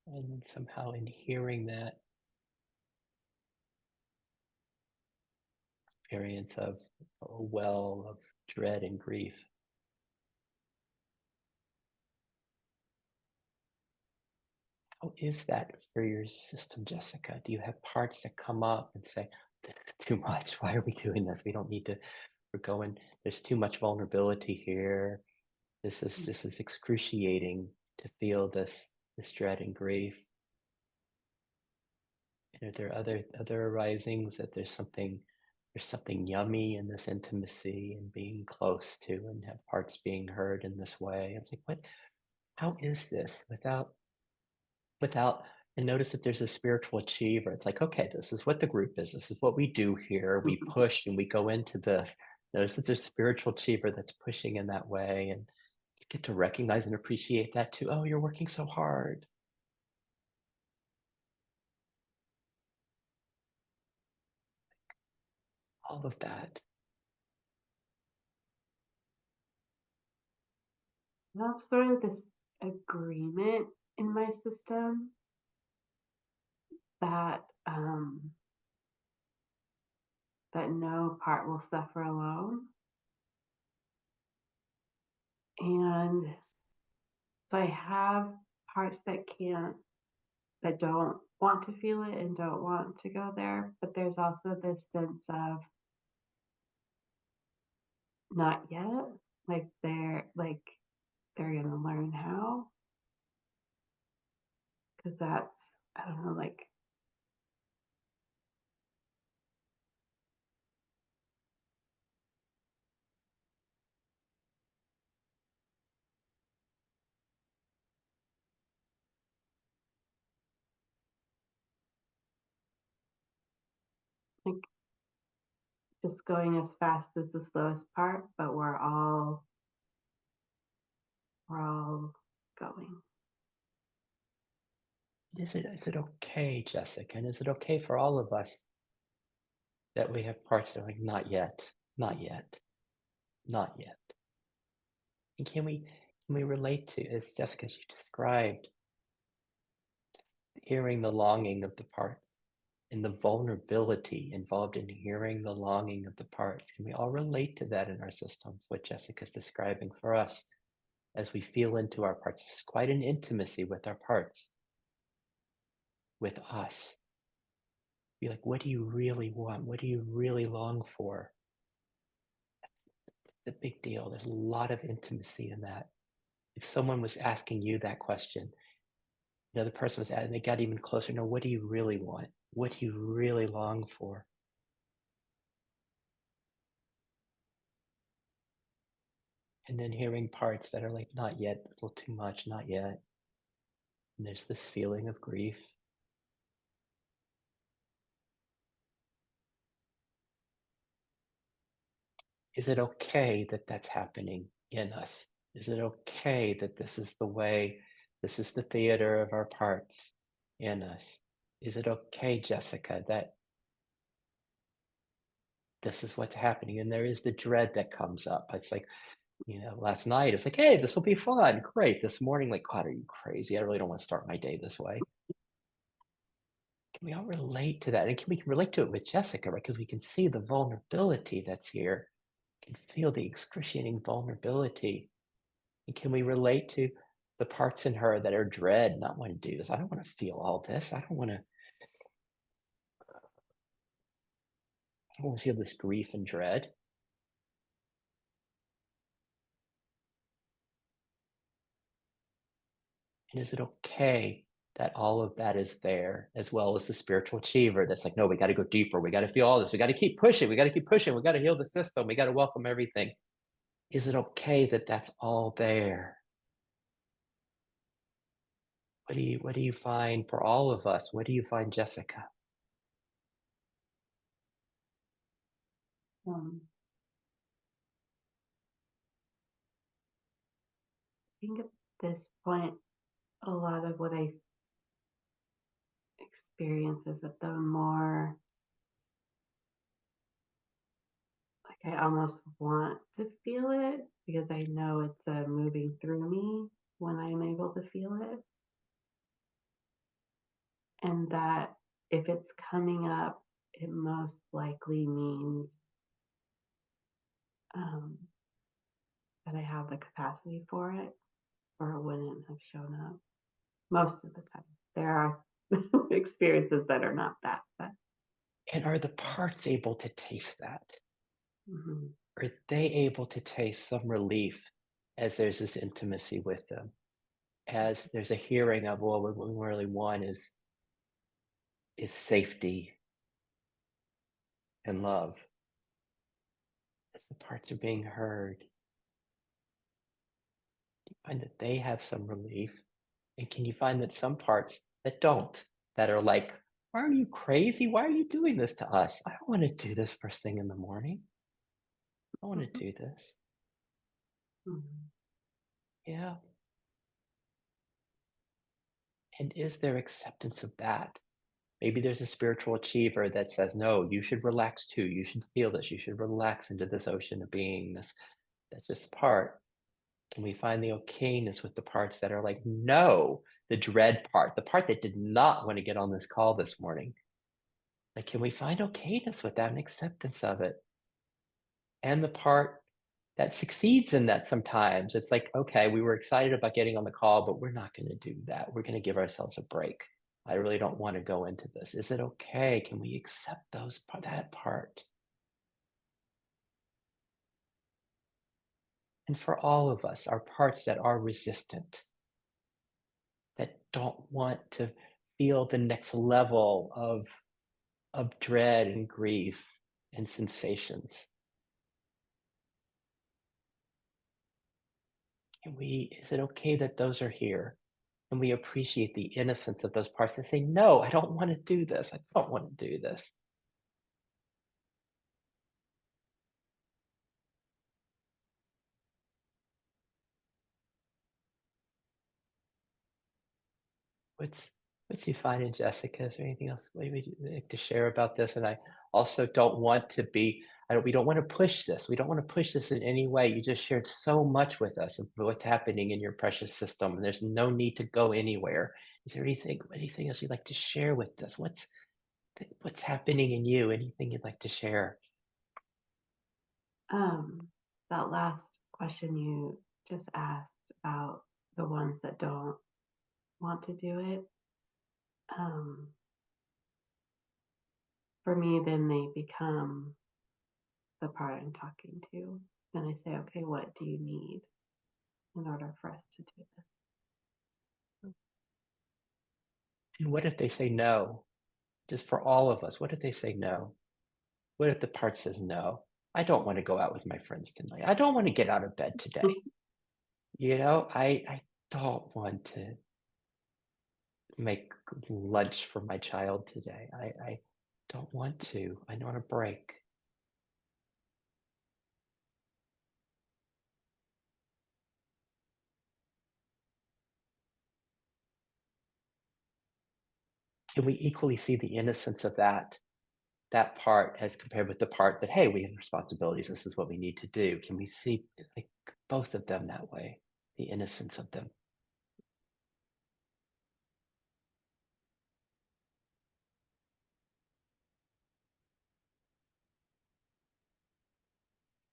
And then somehow in hearing that experience of a well of dread and grief. How is that for your system, Jessica? Do you have parts that come up and say, this is too much? Why are we doing this? We don't need to, we're going, there's too much vulnerability here. This is excruciating to feel this dread and grief. And are there other arisings that there's something yummy in this intimacy and being close to and have parts being heard in this way? It's like, how is this without, and notice that there's a spiritual achiever. It's like, okay, this is what the group is. This is what we do here. We push and we go into this. Notice that there's a spiritual achiever that's pushing in that way, and you get to recognize and appreciate that too. Oh, you're working so hard. All of that. I have sort of this agreement in my system that that no part will suffer alone. And so I have parts that don't want to feel it and don't want to go there, but there's also this sense of not yet, like they're gonna learn how, because that's, I don't know, like just going as fast as the slowest part, but we're all going. Is it okay, Jessica? And is it okay for all of us that we have parts that are like, not yet, not yet, not yet? And can we relate to, as Jessica, as you described, hearing the longing of the parts and the vulnerability involved in hearing the longing of the parts? Can we all relate to that in our systems, what Jessica's describing for us as we feel into our parts? It's quite an intimacy with our parts, with us. Be like, what do you really want? What do you really long for? It's a big deal. There's a lot of intimacy in that. If someone was asking you that question, the person was asking, they got even closer. No, what do you really want? What do you really long for? And then hearing parts that are like, not yet, a little too much, not yet. And there's this feeling of grief. Is it okay that that's happening in us? Is it okay that this is the way, this is the theater of our parts in us? Is it okay, Jessica, that this is what's happening? And there is the dread that comes up. It's like, last night it's like, hey, this will be fun. Great. This morning, like, God, are you crazy? I really don't want to start my day this way. Can we all relate to that? And we can relate to it with Jessica, right? Because we can see the vulnerability that's here. Can feel the excruciating vulnerability. And can we relate to the parts in her that are dread, not want to do this? I don't want to feel all this. I don't want to feel this grief and dread. And is it okay that all of that is there, as well as the spiritual achiever that's like, no, we got to go deeper. We got to feel all this. We got to keep pushing. We got to keep pushing. We got to heal the system. We got to welcome everything. Is it okay that that's all there? What do you find for all of us? What do you find, Jessica? Um, I think at this point, a lot of what I experience is that the more like I almost want to feel it because I know it's moving through me when I'm able to feel it. And that if it's coming up, it most likely means that I have the capacity for it, or it wouldn't have shown up. Most of the time, there are experiences that are not that, but And are the parts able to taste that? mhm. Are they able to taste some relief as there's this intimacy with them? As there's a hearing of, well, what we really want is safety and love. As the parts are being heard, you find that they have some relief. And can you find that some parts that don't, that are like, why are you crazy? Why are you doing this to us? I don't want to do this first thing in the morning. I don't want to do this. Mhm. Yeah. And is there acceptance of that? Maybe there's a spiritual achiever that says, no, you should relax too. You should feel this. You should relax into this ocean of beingness. That's just a part. Can we find the okayness with the parts that are like, no, the dread part, the part that did not want to get on this call this morning? Like, can we find okayness with that and acceptance of it? And the part that succeeds in that sometimes, it's like, okay, we were excited about getting on the call, but we're not going to do that. We're going to give ourselves a break. I really don't want to go into this. Is it okay? Can we accept that part? And for all of us, our parts that are resistant, that don't want to feel the next level of dread and grief and sensations. Is it okay that those are here? And we appreciate the innocence of those parts and say, no, I don't want to do this. I don't want to do this. What's what's you finding, Jessica? Is there anything else maybe you'd like to share about this? And I also don't want to be, we don't want to push this. We don't want to push this in any way. You just shared so much with us of what's happening in your precious system, and there's no need to go anywhere. Is there anything else you'd like to share with this? What's happening in you? Anything you'd like to share? That last question you just asked about the ones that don't want to do it, for me, then they become the part I'm talking to. Then I say, okay, what do you need in order for us to do this? And what if they say no? Just for all of us, what if they say no? What if the part says no? I don't want to go out with my friends tonight. I don't want to get out of bed today. I don't want to make lunch for my child today. I don't want to. I want a break. Can we equally see the innocence of that part as compared with the part that, hey, we have responsibilities. This is what we need to do. Can we see like both of them that way? The innocence of them.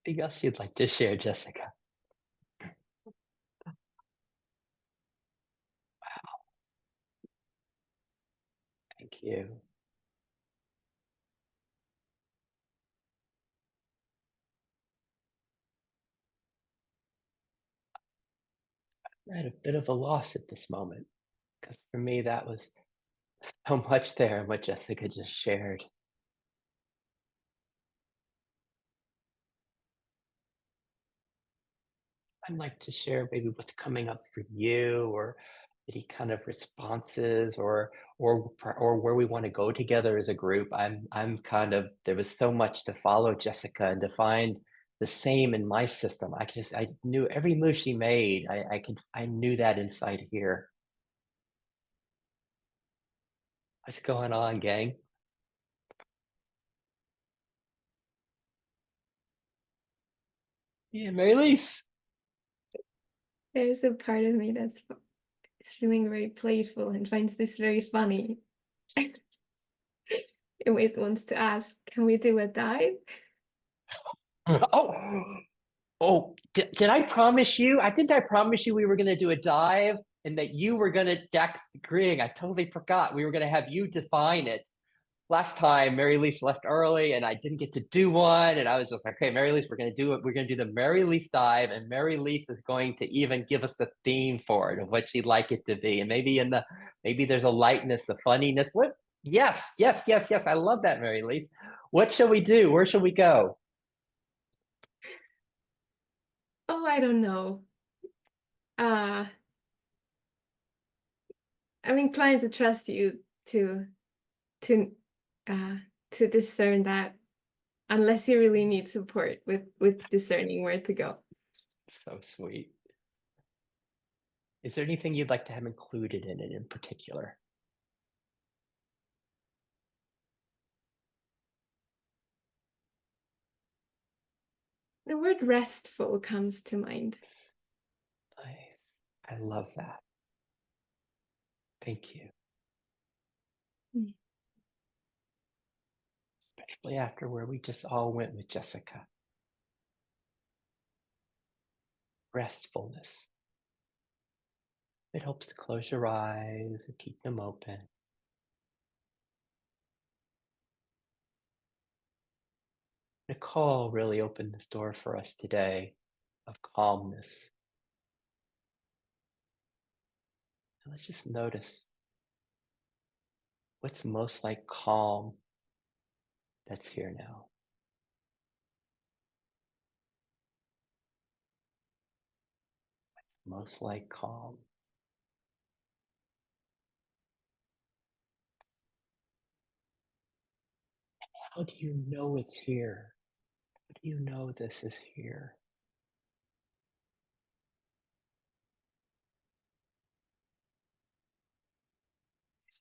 Anything else you'd like to share, Jessica? Thank you. I'm at a bit of a loss at this moment because for me, that was so much there, what Jessica just shared. I'd like to share maybe what's coming up for you, or any kind of responses, or where we want to go together as a group. I'm kind of, there was so much to follow Jessica and to find the same in my system. I knew every move she made. I knew that inside here. What's going on, gang? Yeah, Mary Lise. There's a part of me that's is feeling very playful and finds this very funny. It wants to ask, can we do a dive? Oh, oh, did I promise you? I think I promised you we were going to do a dive and that you were going to text agreeing. I totally forgot. We were going to have you define it. Last time, Mary Lise left early and I didn't get to do one. And I was just like, okay, Mary Lise, we're going to do it. We're going to do the Mary Lise dive. And Mary Lise is going to even give us the theme for it of what she'd like it to be. And maybe there's a lightness, a funniness. What? Yes, yes, yes, yes. I love that, Mary Lise. What shall we do? Where shall we go? Oh, I don't know. I'm inclined to trust you to uh to discern that, unless you really need support with discerning where to go. So sweet. Is there anything you'd like to have included in it in particular? The word restful comes to mind. Nice. I love that. Thank you. Mm. Especially after where we just all went with Jessica. Restfulness. It helps to close your eyes and keep them open. Nicole really opened this door for us today of calmness. And let's just notice what's most like calm that's here now. Most like calm. How do you know it's here? How do you know this is here?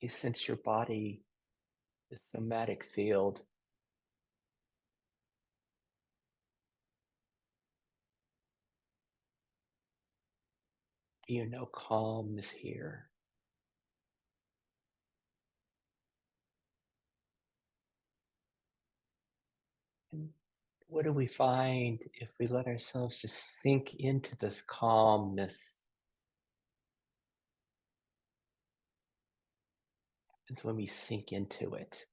You sense your body, the somatic field. Do you know calm is here? And what do we find if we let ourselves just sink into this calmness? It's when we sink into it.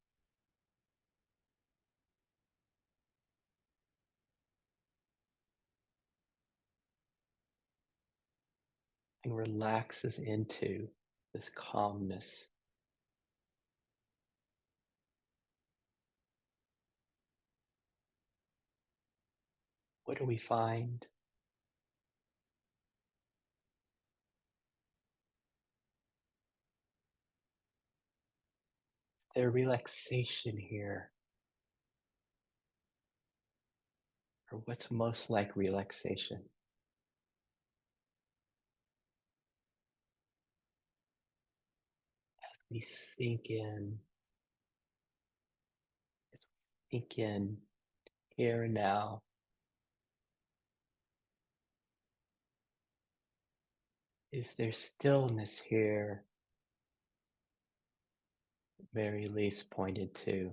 And relaxes into this calmness. What do we find? There's relaxation here. Or what's most like relaxation? We sink in. As we sink in here and now. Is there stillness here? Mary Lise pointed to.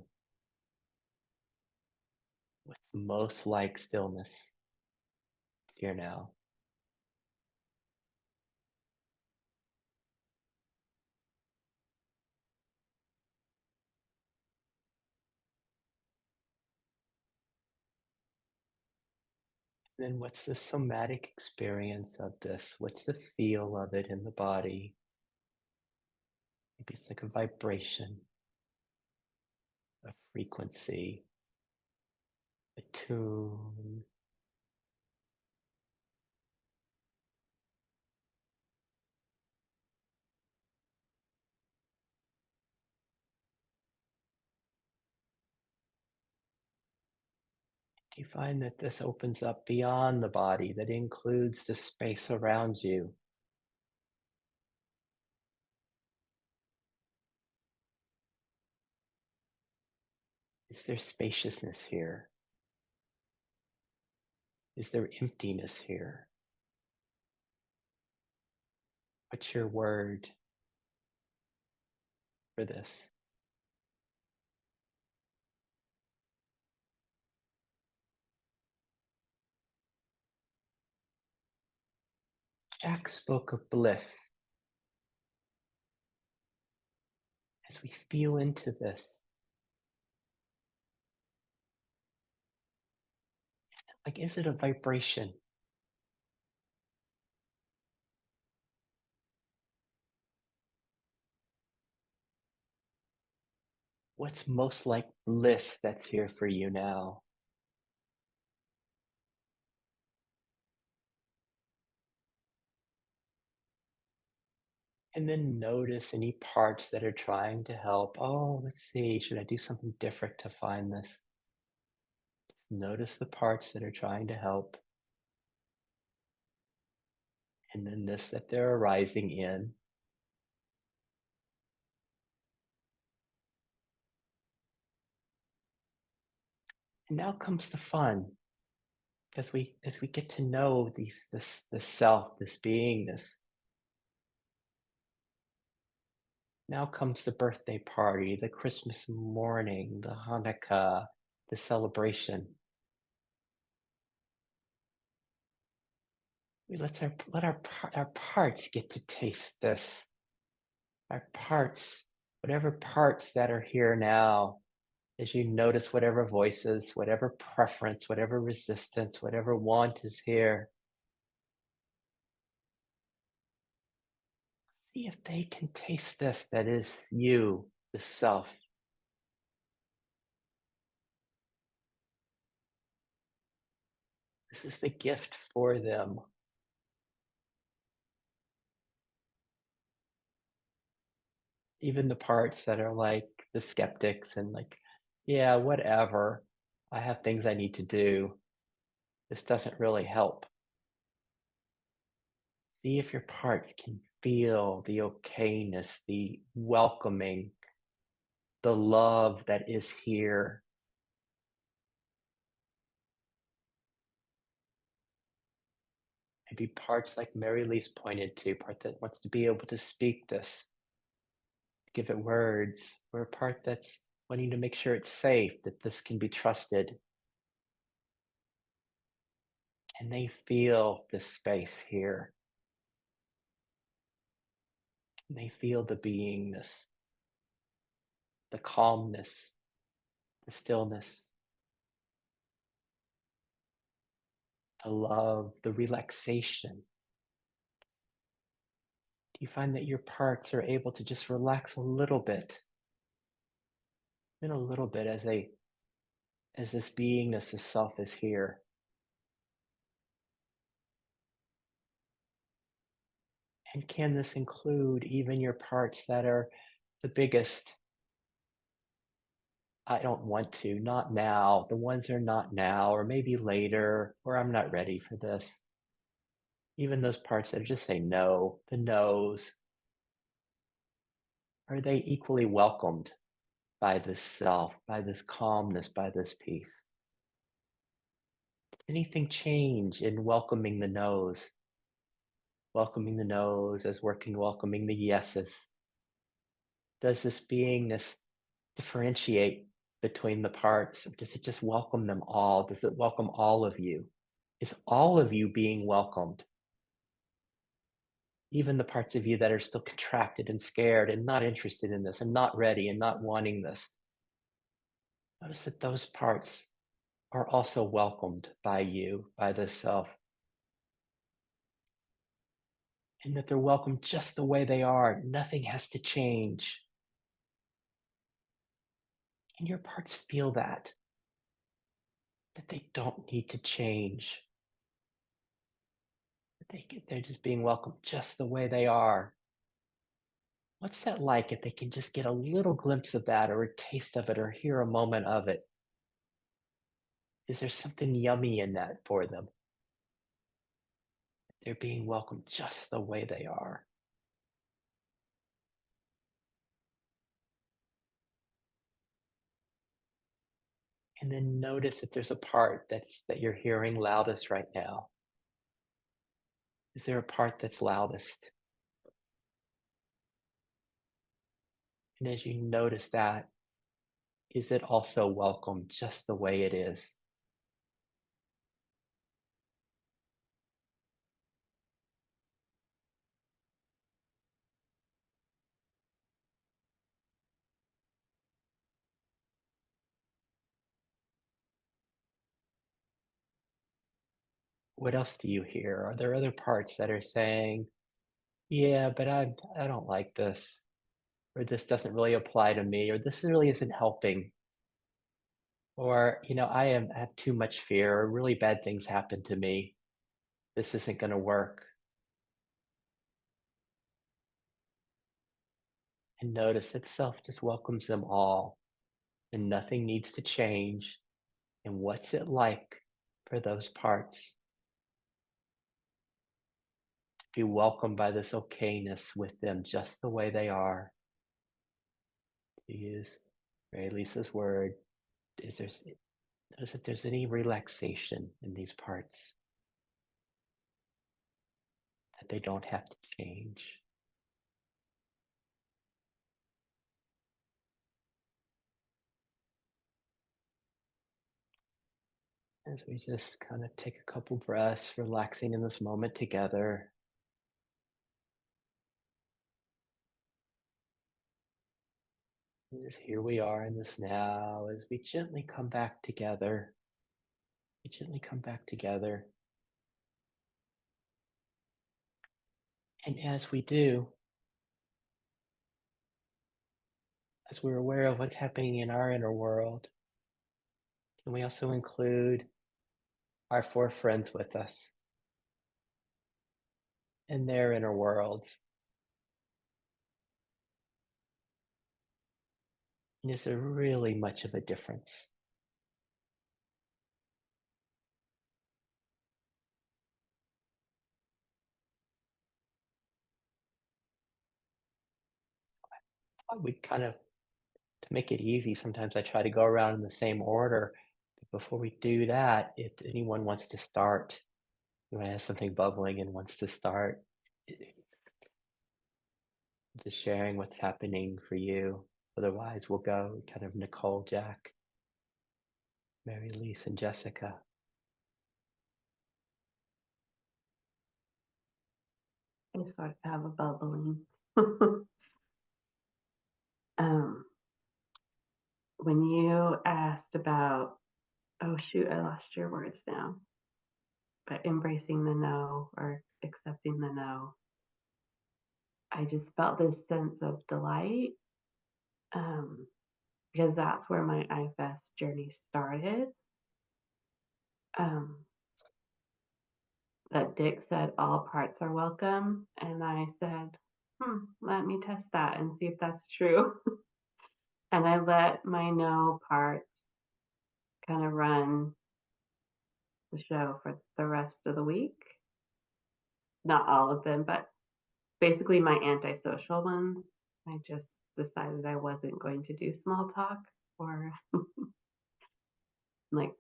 What's most like stillness here now? Then what's the somatic experience of this? What's the feel of it in the body? Maybe it's like a vibration, a frequency, a tune. You find that this opens up beyond the body, that includes the space around you. Is there spaciousness here? Is there emptiness here? What's your word for this? Jack spoke of bliss. As we feel into this, like, is it a vibration? What's most like bliss that's here for you now? And then notice any parts that are trying to help. Oh, let's see, should I do something different to find this? Notice the parts that are trying to help. And then this that they're arising in. And now comes the fun. As we get to know this self, this beingness. Now comes the birthday party, the Christmas morning, the Hanukkah, the celebration. We let our parts get to taste this. Our parts, whatever parts that are here now, as you notice whatever voices, whatever preference, whatever resistance, whatever want is here. See if they can taste this that is you, the self. This is the gift for them. Even the parts that are like the skeptics and like, yeah, whatever. I have things I need to do. This doesn't really help. See if your parts can feel the okayness, the welcoming, the love that is here. Maybe parts like Mary Lee's pointed to, part that wants to be able to speak this, give it words, or a part that's wanting to make sure it's safe, that this can be trusted. And they feel this space here. And they feel the beingness, the calmness, the stillness, the love, the relaxation. Do you find that your parts are able to just relax a little bit? In a little bit as this beingness, the self is here. And can this include even your parts that are the biggest? I don't want to, not now. The ones are not now, or maybe later, or I'm not ready for this. Even those parts that just say no, the no's, are they equally welcomed by this self, by this calmness, by this peace? Does anything change in welcoming the no's? Welcoming the no's as welcoming the yeses? Does this beingness differentiate between the parts? Or does it just welcome them all? Does it welcome all of you? Is all of you being welcomed? Even the parts of you that are still contracted and scared and not interested in this and not ready and not wanting this. Notice that those parts are also welcomed by you, by the self. And that they're welcomed just the way they are. Nothing has to change. And your parts feel that they don't need to change. They're just being welcomed just the way they are. What's that like if they can just get a little glimpse of that or a taste of it or hear a moment of it? Is there something yummy in that for them? They're being welcomed just the way they are. And then notice if there's a part that you're hearing loudest right now. Is there a part that's loudest? And as you notice that, is it also welcome just the way it is? What else do you hear? Are there other parts that are saying, yeah, but I don't like this, or this doesn't really apply to me, or this really isn't helping, or I have too much fear, or really bad things happen to me. This isn't going to work. And notice that self just welcomes them all, and nothing needs to change. And what's it like for those parts to be welcomed by this okayness with them just the way they are? To use Mary Lisa's word, notice if there's any relaxation in these parts, that they don't have to change. As we just kind of take a couple breaths, relaxing in this moment together. And just here we are in this now as we gently come back together. We gently come back together. And as we do, as we're aware of what's happening in our inner world, can we also include our 4 friends with us in their inner worlds? And is there really much of a difference? We kind of, to make it easy, sometimes I try to go around in the same order. But before we do that, if anyone wants to start, has something bubbling and wants to start, just sharing what's happening for you. Otherwise, we'll go kind of Nicole, Jack, Mary Lise, and Jessica. I sort of have a bubbling. When you asked about, oh shoot, I lost your words now, but embracing the no or accepting the no, I just felt this sense of delight, because that's where my IFS journey started. That Dick said all parts are welcome, and I said, let me test that and see if that's true. And I let my no parts kind of run the show for the rest of the week. Not all of them, but basically my antisocial ones. I just decided I wasn't going to do small talk or like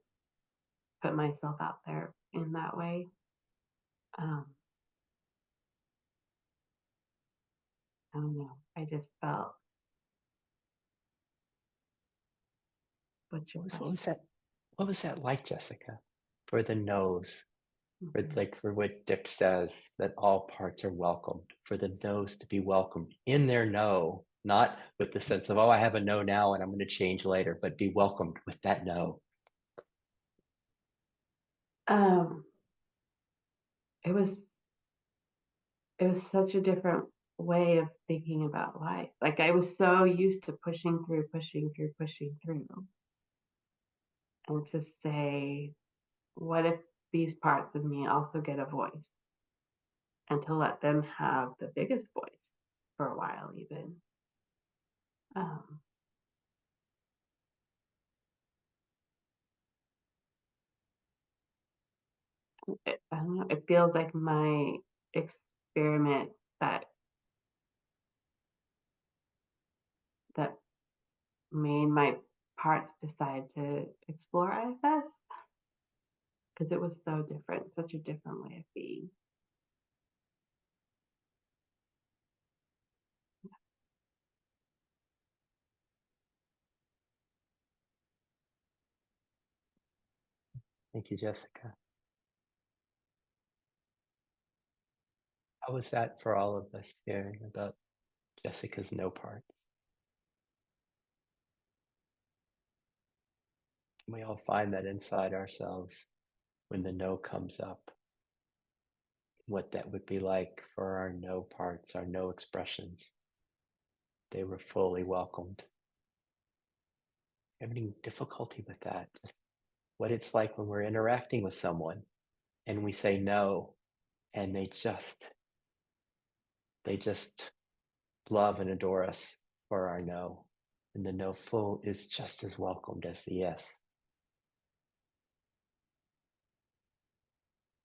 put myself out there in that way. I don't know. I just felt What was that like, Jessica? For the no's, for what Dick says, that all parts are welcomed, for the no's to be welcomed in their no, not with the sense of, oh, I have a no now and I'm going to change later, but be welcomed with that no. It was such a different way of thinking about life. Like I was so used to pushing through, and to say, what if these parts of me also get a voice? And to let them have the biggest voice for a while, even. I don't know, it feels like my experiment that made my parts decide to explore IFS because it was so different, such a different way of being. Thank you, Jessica. How was that for all of us hearing about Jessica's no part? Can we all find that inside ourselves when the no comes up? What that would be like for our no parts, our no expressions. They were fully welcomed. Having difficulty with that. What it's like when we're interacting with someone and we say no, and they just love and adore us for our no. And the no full is just as welcomed as the yes.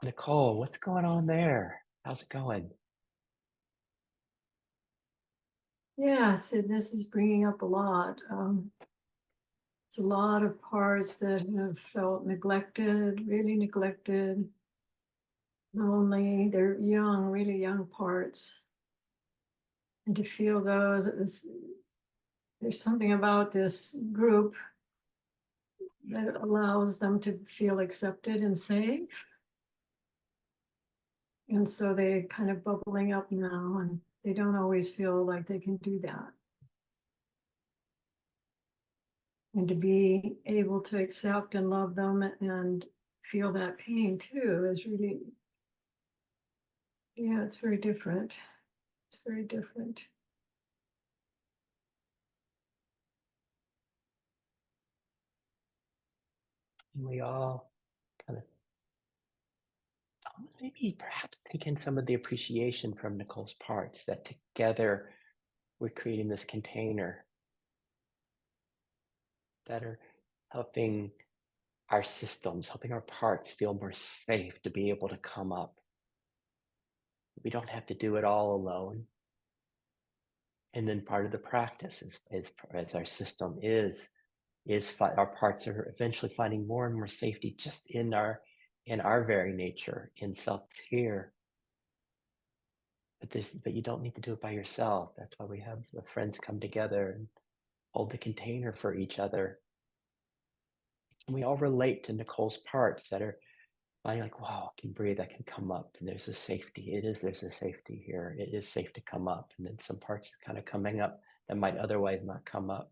Nicole, what's going on there? How's it going? Yeah, Sid, this is bringing up a lot. It's a lot of parts that have felt neglected, really neglected, lonely. They're young, really young parts. And to feel those, there's something about this group that allows them to feel accepted and safe. And so they're kind of bubbling up now, and they don't always feel like they can do that. And to be able to accept and love them and feel that pain too is really, yeah, it's very different. It's very different. And we all kind of maybe perhaps take in some of the appreciation from Nicole's parts, that together we're creating this container that are helping our systems, helping our parts feel more safe to be able to come up. We don't have to do it all alone. And then part of the practice is as our system our parts are eventually finding more and more safety just in our very nature, in self here. But you don't need to do it by yourself. That's why we have the friends come together and hold the container for each other. And we all relate to Nicole's parts that are finding like, wow, I can breathe, I can come up, and there's a safety. There's a safety here. It is safe to come up. And then some parts are kind of coming up that might otherwise not come up.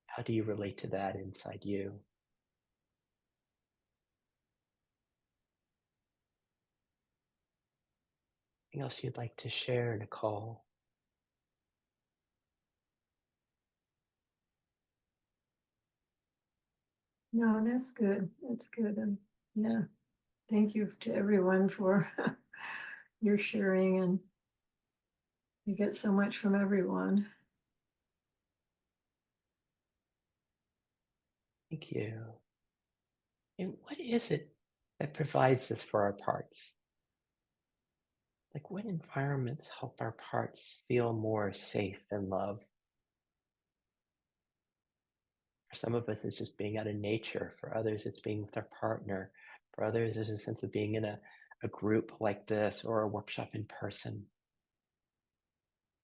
How do you relate to that inside you? Anything else you'd like to share, Nicole? No, that's good. That's good. And yeah, thank you to everyone for your sharing, and you get so much from everyone. Thank you. And what is it that provides this for our parts? Like, what environments help our parts feel more safe and loved? For some of us, it's just being out in nature. For others, it's being with our partner. For others, there's a sense of being in a group like this or a workshop in person.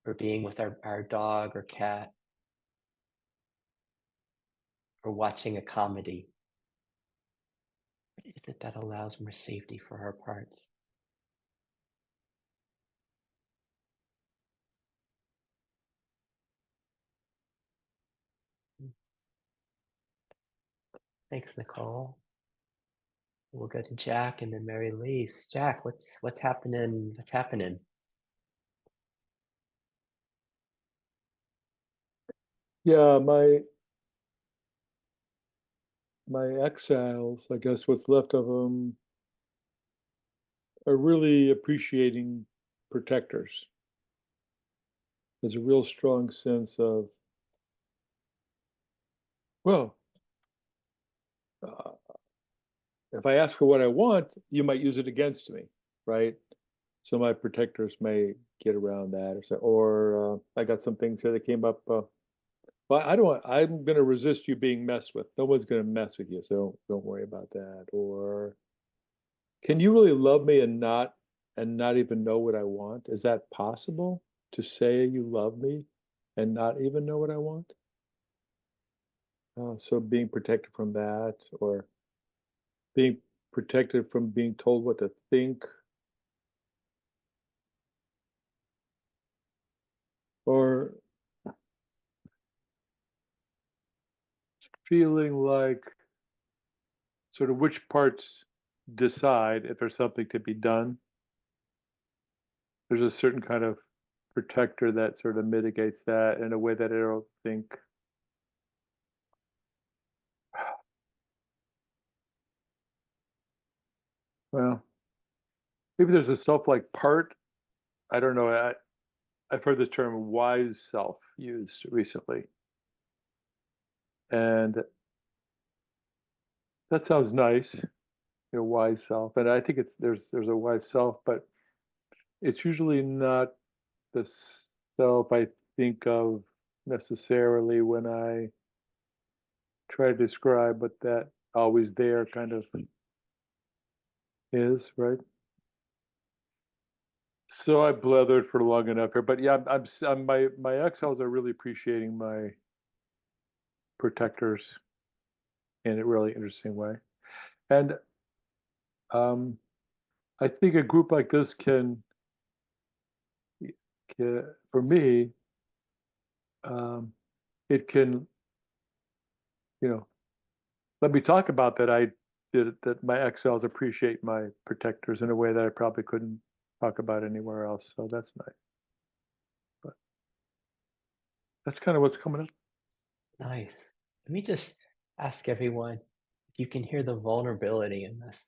Or being with our dog or cat. Or watching a comedy. What is it that allows more safety for our parts? Thanks, Nicole. We'll go to Jack and then Mary Lise. Jack, what's happening? What's happening? Yeah, my exiles, I guess what's left of them, are really appreciating protectors. There's a real strong sense of, well, if I ask for what I want, you might use it against me, right? So my protectors may get around that, or say, or I got some things here that came up. Well, I don't want, I'm going to resist you being messed with. No one's going to mess with you, so don't worry about that. Or can you really love me and not even know what I want? Is that possible to say you love me and not even know what I want? So being protected from that, or being protected from being told what to think, or feeling like sort of which parts decide if there's something to be done. There's a certain kind of protector that sort of mitigates that in a way that I don't think. Well, maybe there's a self-like part. I don't know. I've heard the term wise self used recently, and that sounds nice, wise self. And I think it's there's a wise self, but it's usually not the self I think of necessarily when I try to describe what that always there kind of is, right? So I blethered for long enough here, but yeah, my exiles are really appreciating my protectors in a really interesting way, and um, I think a group like this can for me, um, it can, let me talk about that. I did that. My exiles appreciate my protectors in a way that I probably couldn't talk about anywhere else. So that's nice. But that's kind of what's coming up. Nice. Let me just ask everyone if you can hear the vulnerability in this.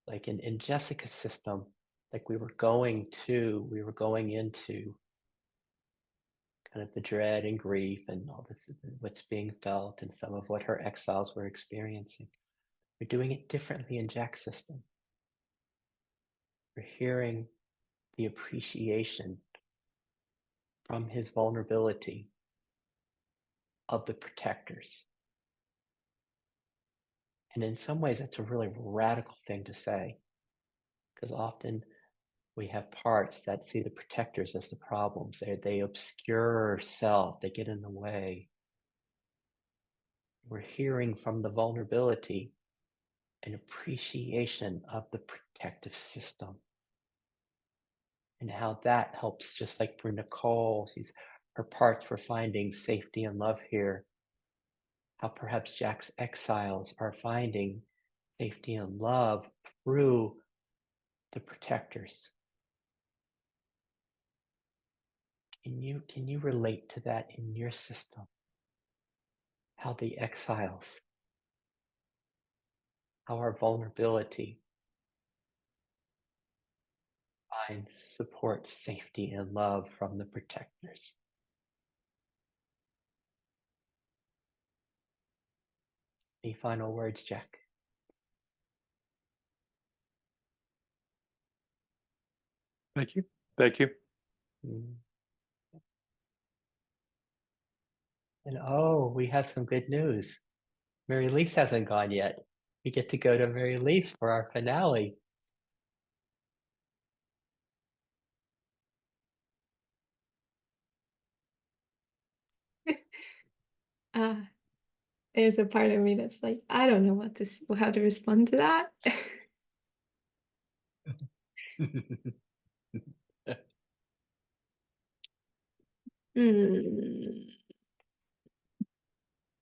Like in Jessica's system, like we were going into kind of the dread and grief and all this, what's being felt, and some of what her exiles were experiencing. We're doing it differently in Jack's system. We're hearing the appreciation from his vulnerability of the protectors. And in some ways, that's a really radical thing to say, because often we have parts that see the protectors as the problems. They obscure self, they get in the way. We're hearing from the vulnerability an appreciation of the protective system and how that helps, just like for Nicole, her parts were finding safety and love here, how perhaps Jack's exiles are finding safety and love through the protectors. Can you relate to that in your system? How the exiles, how our vulnerability finds support, safety, and love from the protectors. Any final words, Jack? Thank you. Thank you. Mm. And oh, we have some good news. Mary Lise hasn't gone yet. We get to go to Mary Lise for our finale. Uh, there's a part of me that's like, I don't know how to respond to that. Hmm.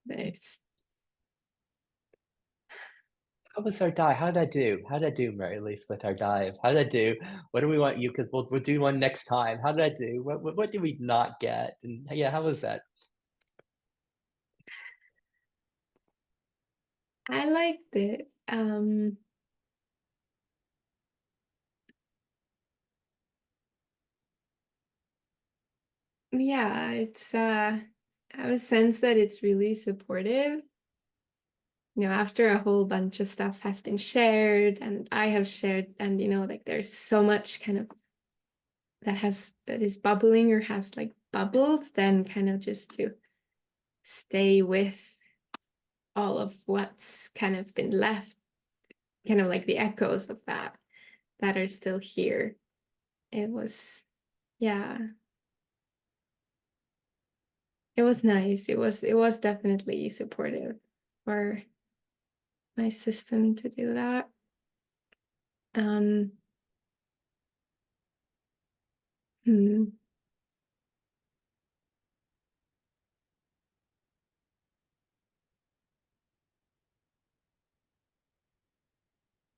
There's How was our dive? How did I do? How did I do, Mary Lise, with our dive? How did I do? What do we want you? Because we'll do one next time. How did I do? What did we not get? And yeah, how was that? I liked it. Yeah, it's I have a sense that it's really supportive. after a whole bunch of stuff has been shared and I have shared, and like there's so much kind of that is bubbling or has like bubbled, then kind of just to stay with all of what's kind of been left, kind of like the echoes of that are still here. It was, yeah, it was nice. It was definitely supportive for my system to do that. Hmm.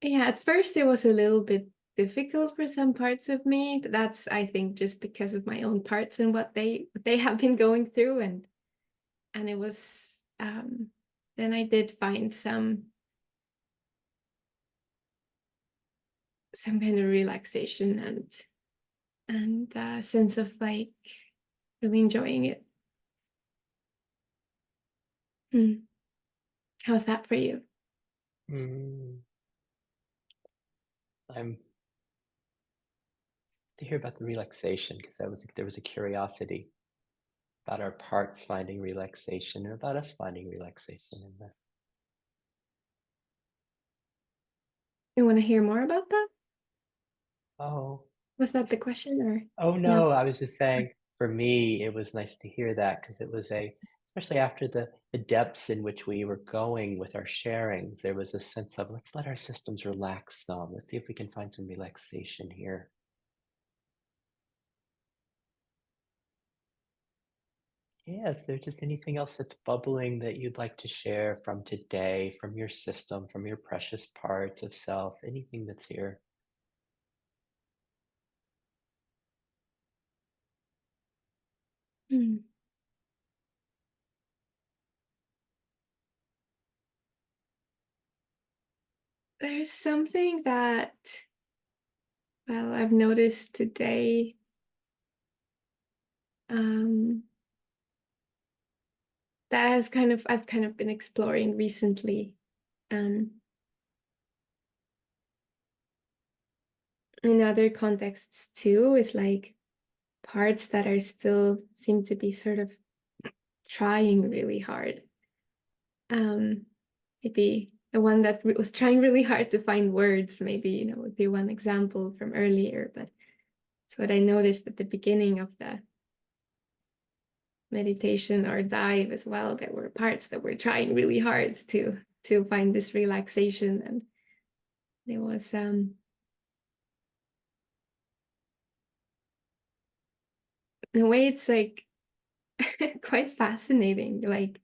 Yeah, at first it was a little bit difficult for some parts of me, but that's, I think, just because of my own parts and what they have been going through, and it was then I did find some kind of relaxation and sense of like really enjoying it. How's that for you? I'm to hear about the relaxation, because there was a curiosity about our parts finding relaxation and about us finding relaxation in this. You want to hear more about that? Oh, Was that the question or oh no? no, I was just saying, for me, it was nice to hear that, because it was especially after the depths in which we were going with our sharings, there was a sense of, let's let our systems relax some. Let's see if we can find some relaxation here. Yeah, is there just anything else that's bubbling that you'd like to share from today, from your system, from your precious parts of self, anything that's here? Hmm. There's something that, well, I've noticed today. That I've kind of been exploring recently. In other contexts too, is like parts that are still seem to be sort of trying really hard. Maybe the one that was trying really hard to find words, maybe, would be one example from earlier, but it's what I noticed at the beginning of the meditation or dive as well. There were parts that were trying really hard to find this relaxation, and it was in a way it's like quite fascinating. Like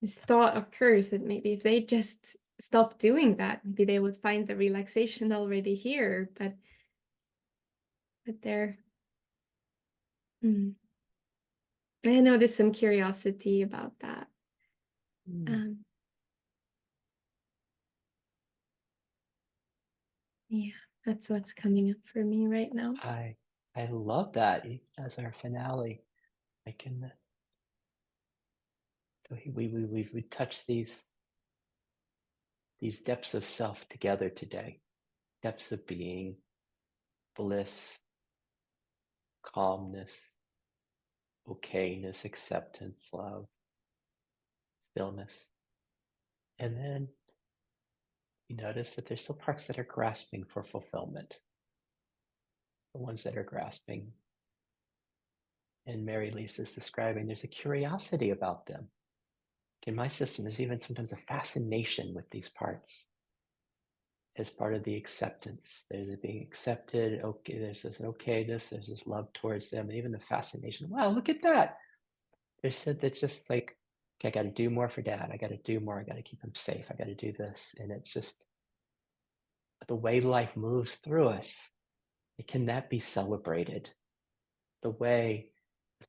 this thought occurs that maybe if they just stop doing that, maybe they would find the relaxation already here, but they're I noticed some curiosity about that. Yeah, that's what's coming up for me right now. I love that as our finale. I can so we touched these depths of self together today. Depths of being, bliss, calmness, okayness, acceptance, love, stillness. And then you notice that there's still parts that are grasping for fulfillment. The ones that are grasping. And Mary Lisa's describing, there's a curiosity about them. In my system, there's even sometimes a fascination with these parts as part of the acceptance. There's it being accepted. Okay, there's this okayness. There's this love towards them. Even the fascination. Wow, look at that. There's said that just like, okay, I got to do more for Dad. I got to do more. I got to keep him safe. I got to do this. And it's just the way life moves through us. Can that be celebrated? The way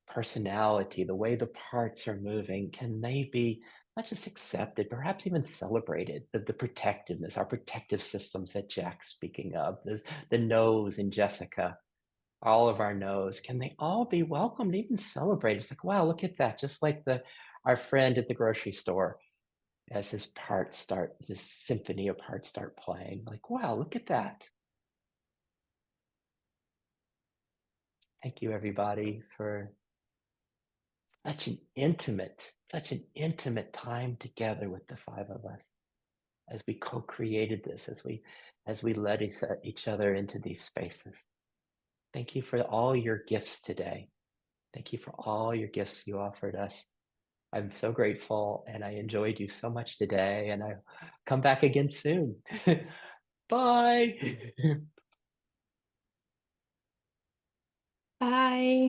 personality, the way the parts are moving, can they be not just accepted, perhaps even celebrated? The protectiveness, our protective systems that Jack's speaking of, the nose in Jessica, all of our no's, can they all be welcomed, even celebrated? It's like, wow, look at that. Just like our friend at the grocery store, as his parts start, this symphony of parts start playing. Like, wow, look at that. Thank you, everybody, for such an intimate time together with the five of us as we co-created this, as we led each other into these spaces. Thank you for all your gifts today. Thank you for all your gifts you offered us. I'm so grateful, and I enjoyed you so much today, and I'll come back again soon. Bye. Bye.